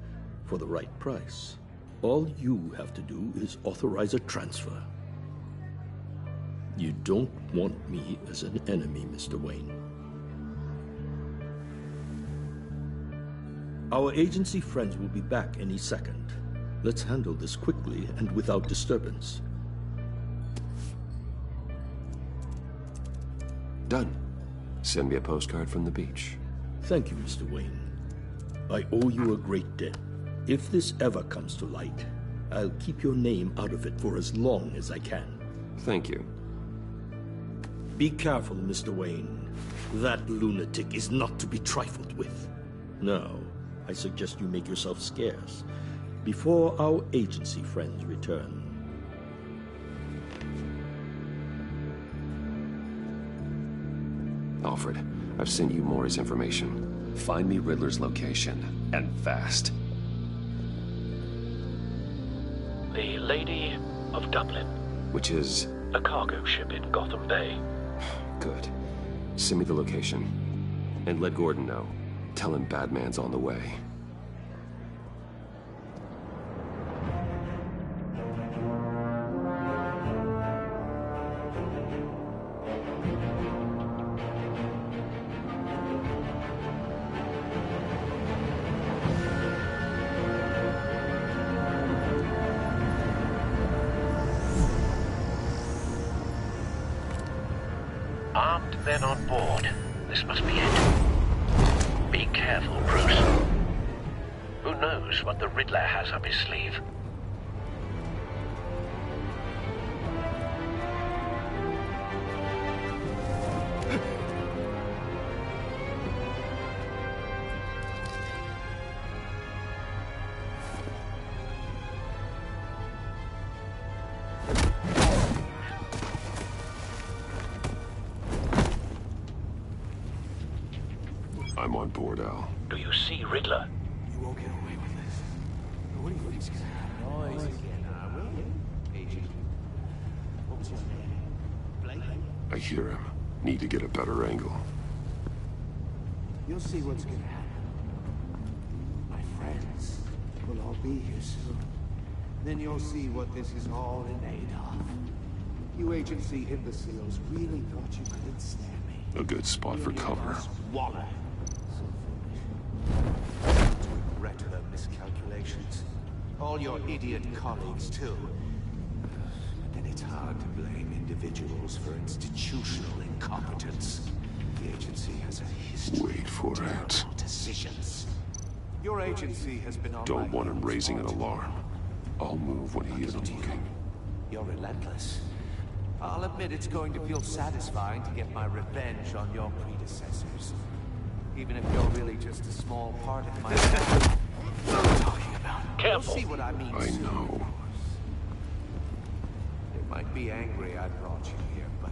for the right price. All you have to do is authorize a transfer. You don't want me as an enemy, Mr. Wayne. Our agency friends will be back any second. Let's handle this quickly and without disturbance. Done. Send me a postcard from the beach. Thank you, Mr. Wayne. I owe you a great debt. If this ever comes to light, I'll keep your name out of it for as long as I can. Thank you. Be careful, Mr. Wayne. That lunatic is not to be trifled with. Now, I suggest you make yourself scarce before our agency friends return. Alfred, I've sent you Maury's information. Find me Riddler's location, and fast. The Lady of Dublin. Which is? A cargo ship in Gotham Bay. Good. Send me the location. And let Gordon know. Tell him Batman's on the way. Armed men on board. This must be it. Be careful, Bruce. Who knows what the Riddler has up his sleeve? I'm on board, Al. Do you see Riddler? You won't get away with this. What do you think's gonna happen? Noise again, will you? Agent. What was your name? Blake? I hear him. Need to get a better angle. You'll see what's gonna happen. My friends will all be here soon. Then you'll see what this is all in aid of. You agency imbeciles really thought you could ensnare me. A good spot for cover. Waller. Regret her miscalculations. All your idiot colleagues, too. But then it's hard to blame individuals for institutional incompetence. The agency has a history Wait for of terrible it. decisions. Your agency has been on Don't my want him heels raising an all too alarm. I'll move when he isn't looking. You're relentless. I'll admit it's going to feel satisfying to get my revenge on your predecessors. Even if you're really just a small part of my life. What are you talking about? Careful. You'll see what I mean I soon. know. They might be angry I brought you here, but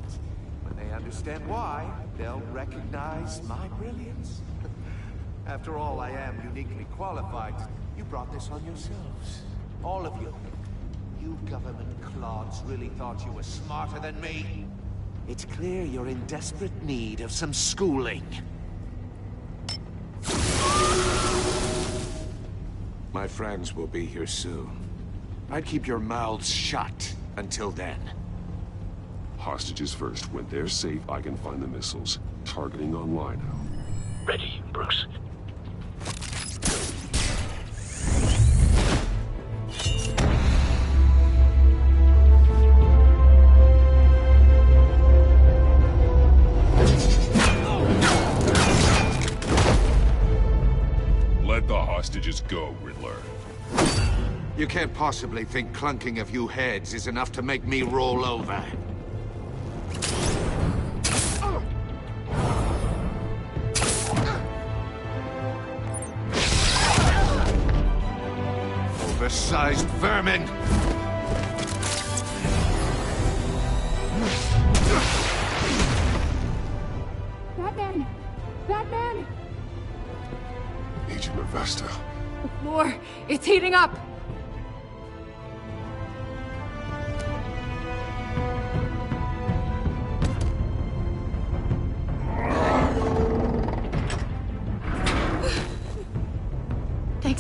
when they understand why, they'll recognize my brilliance. After all, I am uniquely qualified. You brought this on yourselves. All of you. You government clods really thought you were smarter than me. It's clear you're in desperate need of some schooling. My friends will be here soon. I'd keep your mouths shut until then. Hostages first. When they're safe, I can find the missiles. Targeting online now. Ready, Bruce. Let the hostages go, Riddler. You can't possibly think clunking a few heads is enough to make me roll over. Oversized vermin! Batman! Batman! Agent Avesta. The floor, it's heating up!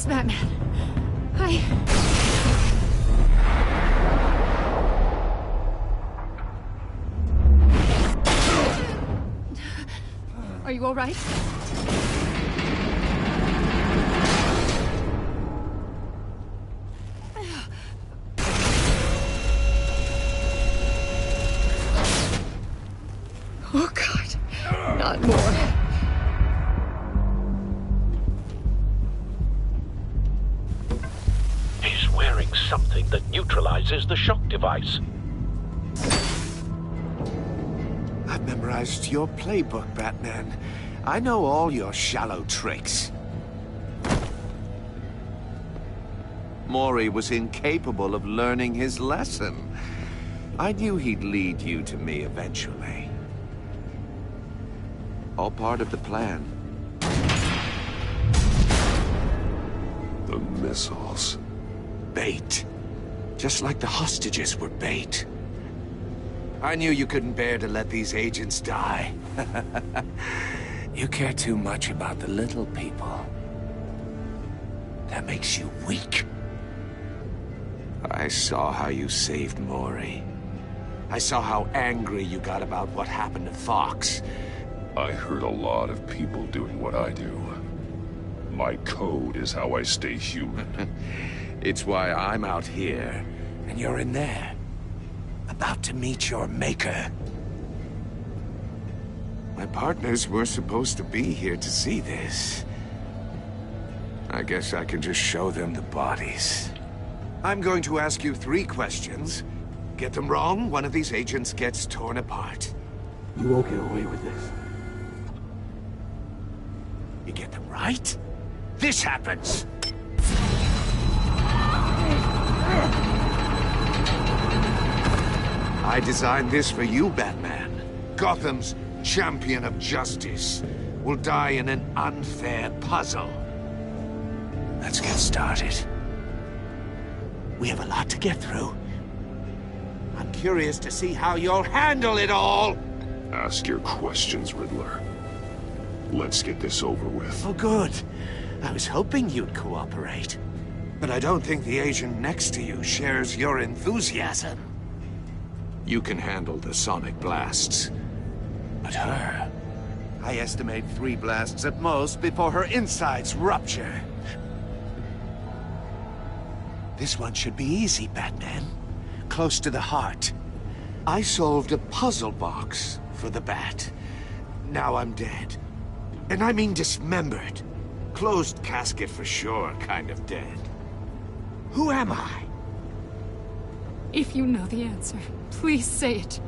Thanks, Batman. Are you all right? Oh, God. Not more. He's wearing something that neutralizes the shock device. I've memorized your playbook, Batman. I know all your shallow tricks. Mori was incapable of learning his lesson. I knew he'd lead you to me eventually. All part of the plan. The missiles. Bait. Just like the hostages were bait. I knew you couldn't bear to let these agents die. You care too much about the little people. That makes you weak. I saw how you saved Mori. I saw how angry you got about what happened to Fox. I heard a lot of people doing what I do. My code is how I stay human. It's why I'm out here, and you're in there. About to meet your maker. My partners were supposed to be here to see this. I guess I can just show them the bodies. I'm going to ask you 3 questions. Get them wrong, one of these agents gets torn apart. You won't get away with this. You get them right, this happens! I designed this for you, Batman. Gotham's champion of justice will die in an unfair puzzle. Let's get started. We have a lot to get through. I'm curious to see how you'll handle it all! Ask your questions, Riddler. Let's get this over with. Oh, good. I was hoping you'd cooperate. But I don't think the agent next to you shares your enthusiasm. You can handle the sonic blasts. But her... I estimate 3 blasts at most before her insides rupture. This one should be easy, Batman. Close to the heart. I solved a puzzle box for the Bat. Now I'm dead. And I mean dismembered. Closed casket for sure, kind of dead. Who am I? If you know the answer, please say it.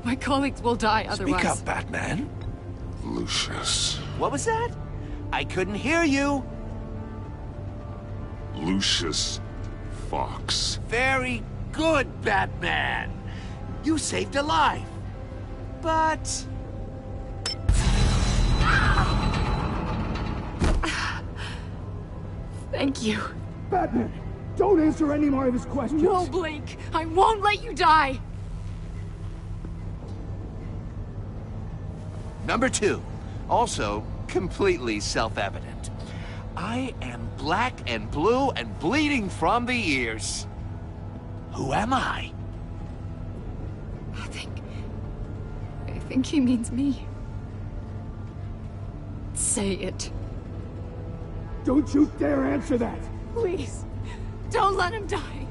My colleagues will die otherwise. Speak up, Batman. Lucius. What was that? I couldn't hear you. Lucius Fox. Very good, Batman. You saved a life. But... Thank you. Batman, don't answer any more of his questions. No, Blake. I won't let you die. Number 2. Also, completely self-evident. I am black and blue and bleeding from the ears. Who am I? I think he means me. Say it. Don't you dare answer that! Please, don't let him die.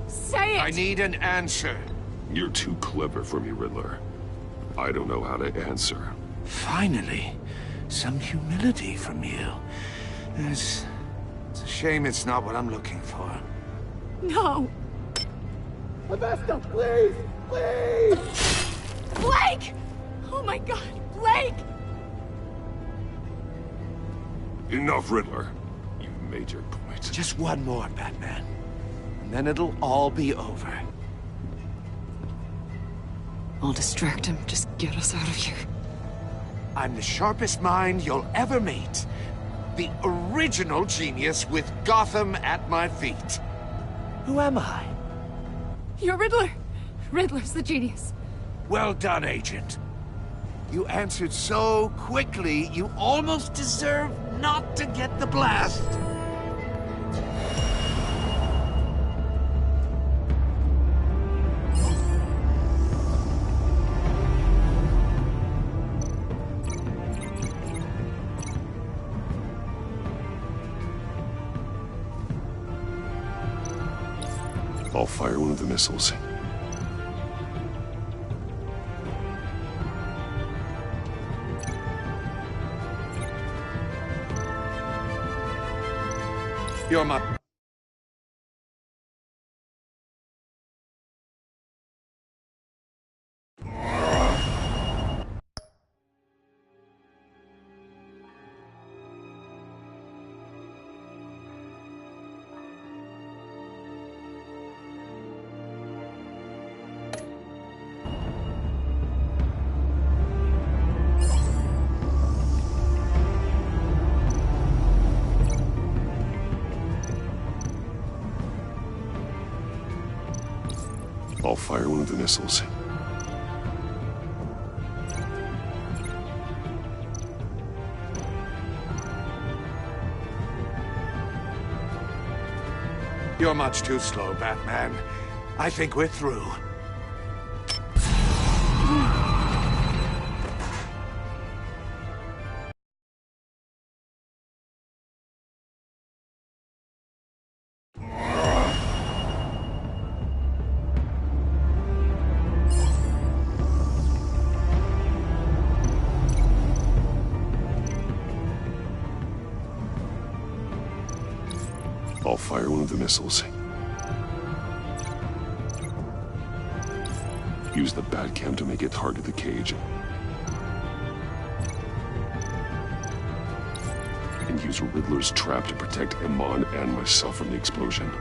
Say it! I need an answer. You're too clever for me, Riddler. I don't know how to answer. Finally, some humility from you. It's a shame it's not what I'm looking for. No! Avesta, please! Please! Blake! Oh my God, Blake! Enough, Riddler. You've made your point. Just one more, Batman. And then it'll all be over. I'll distract him. Just get us out of here. I'm the sharpest mind you'll ever meet. The original genius with Gotham at my feet. Who am I? You're Riddler. Riddler's the genius. Well done, Agent. You answered so quickly, you almost deserve not to get the blast. fire one of the missiles. You're my... I'll fire one of the missiles. You're much too slow, Batman. I think we're through. I'll fire one of the missiles. Use the Batcam to make it target the cage. And use Riddler's trap to protect Iman and myself from the explosion.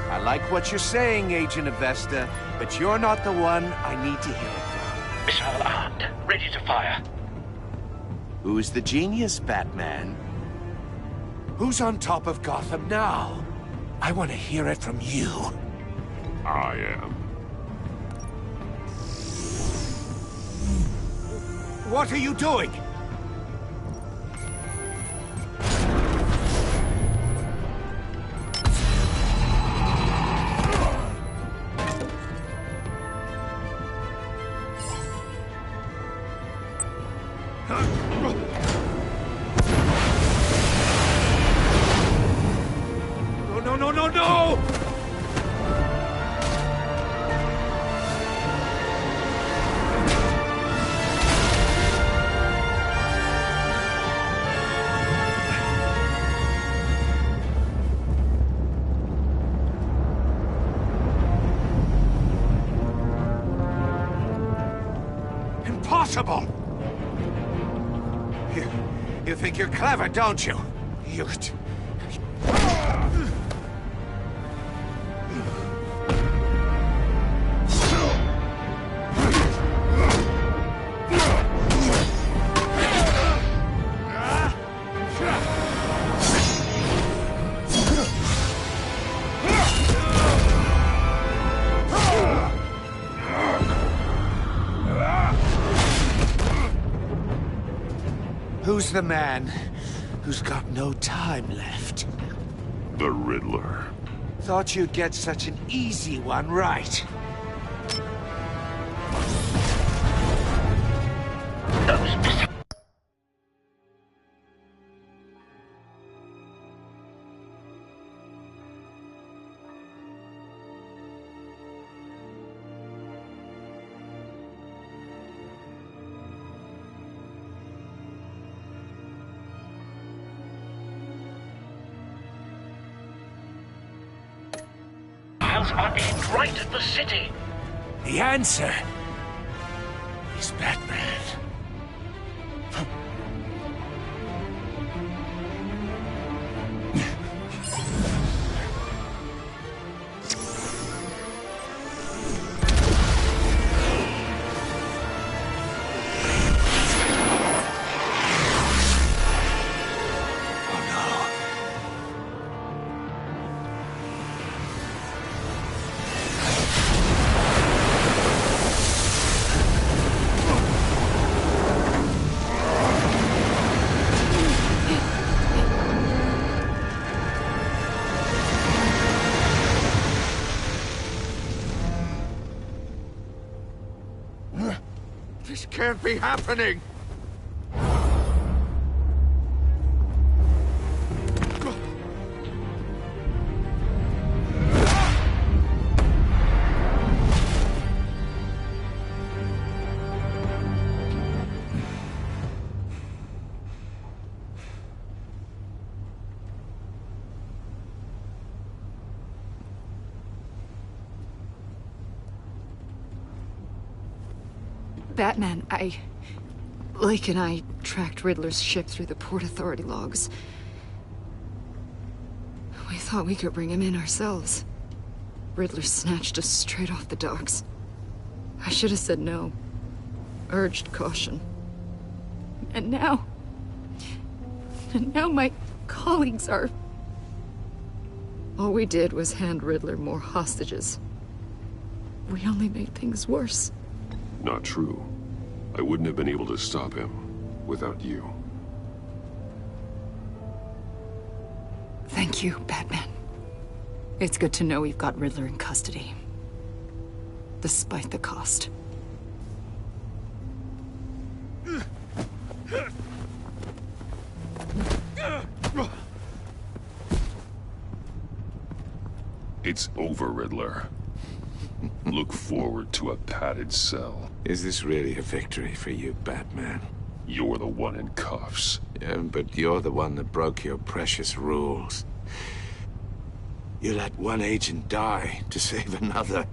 I like what you're saying, Agent Avesta, but you're not the one I need to hear it from. Missile armed, ready to fire. Who's the genius, Batman? Who's on top of Gotham now? I want to hear it from you. I am. What are you doing? No! Impossible! You think you're clever, don't you? Who's the man who's got no time left? The Riddler. Thought you'd get such an easy one right. Are aimed right at the city. The answer is Batman. This can't be happening! Batman, Lake and I tracked Riddler's ship through the Port Authority logs. We thought we could bring him in ourselves. Riddler snatched us straight off the docks. I should have said no. Urged caution. And now my colleagues are... All we did was hand Riddler more hostages. We only made things worse. Not true. I wouldn't have been able to stop him without you. Thank you, Batman. It's good to know we've got Riddler in custody. Despite the cost. It's over, Riddler. Look forward to a padded cell. Is this really a victory for you, Batman? You're the one in cuffs. Yeah, but you're the one that broke your precious rules. You let one agent die to save another.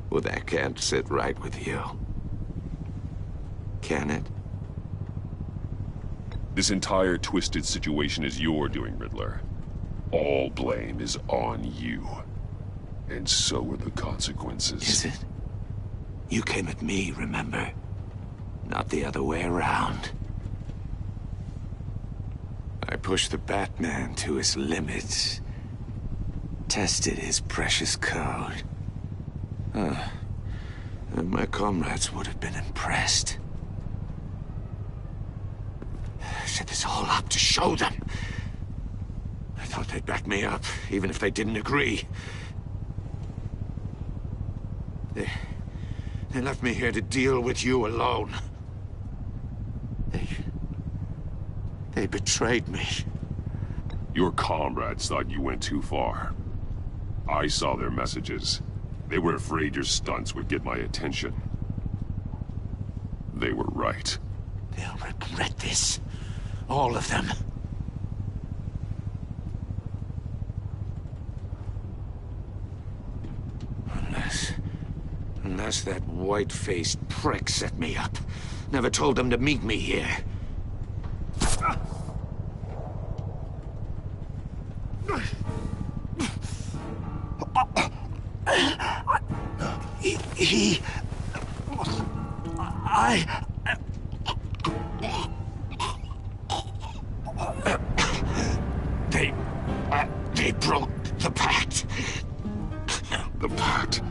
Well, that can't sit right with you. Can it? This entire twisted situation is your doing, Riddler. All blame is on you. And so are the consequences. Is it? You came at me, remember? Not the other way around. I pushed the Batman to his limits. Tested his precious code. And my comrades would have been impressed. I set this all up to show them. I thought they'd back me up, even if they didn't agree. They left me here to deal with you alone. They betrayed me. Your comrades thought you went too far. I saw their messages. They were afraid your stunts would get my attention. They were right. They'll regret this. All of them. Unless that white-faced prick set me up. Never told them to meet me here. They broke the pact. The pact?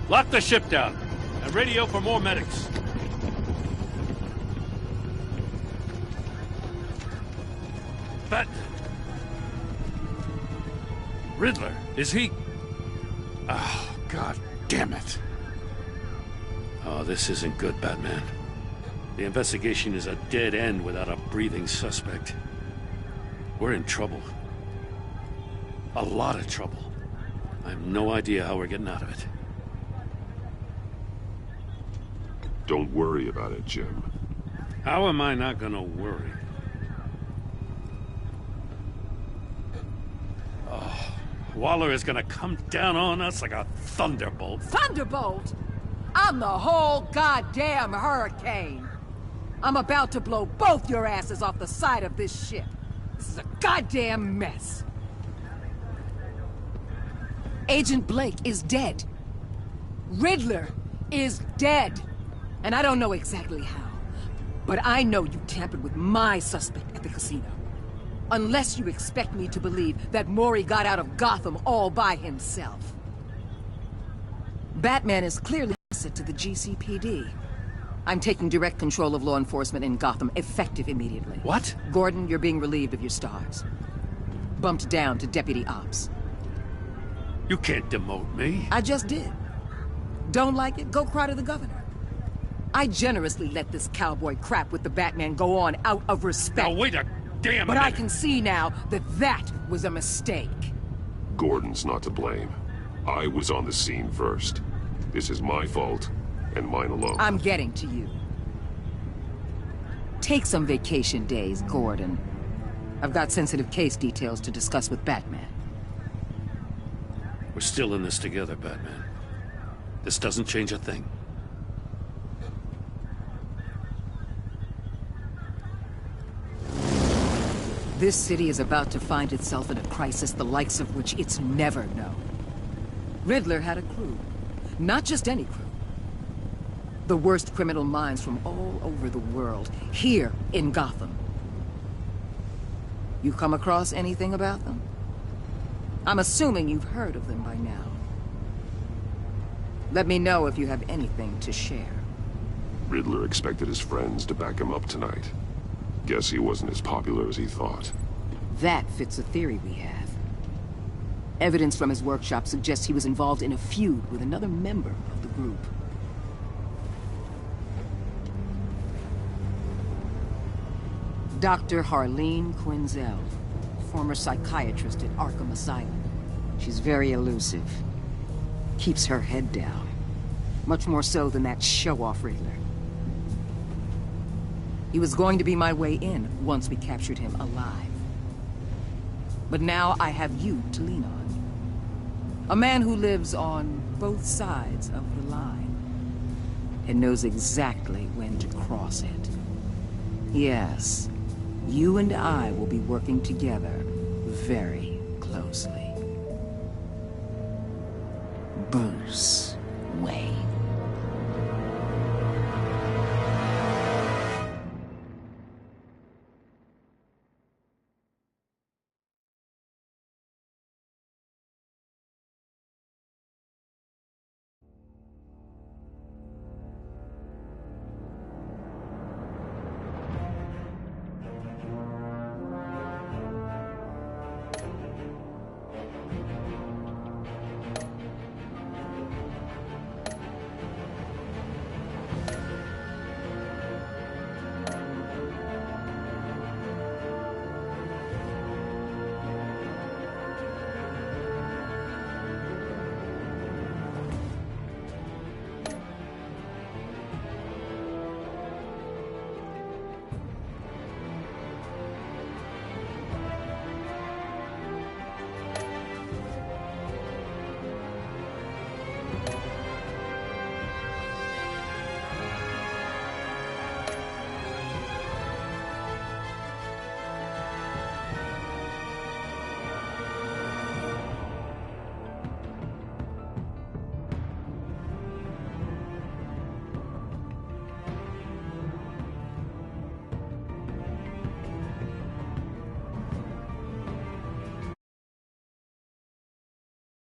Lock the ship down and radio for more medics. But... Riddler, is he... Oh, God damn it. Oh, this isn't good, Batman. The investigation is a dead end without a breathing suspect. We're in trouble. A lot of trouble. I have no idea how we're getting out of it. Don't worry about it, Jim. How am I not gonna worry? Oh, Waller is gonna come down on us like a thunderbolt. Thunderbolt? I'm the whole goddamn hurricane. I'm about to blow both your asses off the side of this ship. This is a goddamn mess. Agent Blake is dead. Riddler is dead. And I don't know exactly how, but I know you tampered with my suspect at the casino. Unless you expect me to believe that Mori got out of Gotham all by himself. Batman is clearly set to the GCPD. I'm taking direct control of law enforcement in Gotham, effective immediately. What? Gordon, you're being relieved of your stars. Bumped down to Deputy Ops. You can't demote me. I just did. Don't like it? Go cry to the governor. I generously let this cowboy crap with the Batman go on out of respect. Now wait a damn But minute. I can see now that that was a mistake. Gordon's not to blame. I was on the scene first. This is my fault, and mine alone. I'm getting to you. Take some vacation days, Gordon. I've got sensitive case details to discuss with Batman. We're still in this together, Batman. This doesn't change a thing. This city is about to find itself in a crisis the likes of which it's never known. Riddler had a crew. Not just any crew. The worst criminal minds from all over the world, here in Gotham. You come across anything about them? I'm assuming you've heard of them by now. Let me know if you have anything to share. Riddler expected his friends to back him up tonight. Guess he wasn't as popular as he thought. That fits a theory we have. Evidence from his workshop suggests he was involved in a feud with another member of the group. Dr. Harleen Quinzel, former psychiatrist at Arkham Asylum. She's very elusive. Keeps her head down. Much more so than that show-off Riddler. He was going to be my way in once we captured him alive. But now I have you to lean on. A man who lives on both sides of the line and knows exactly when to cross it. Yes, you and I will be working together very closely. Bruce Wayne.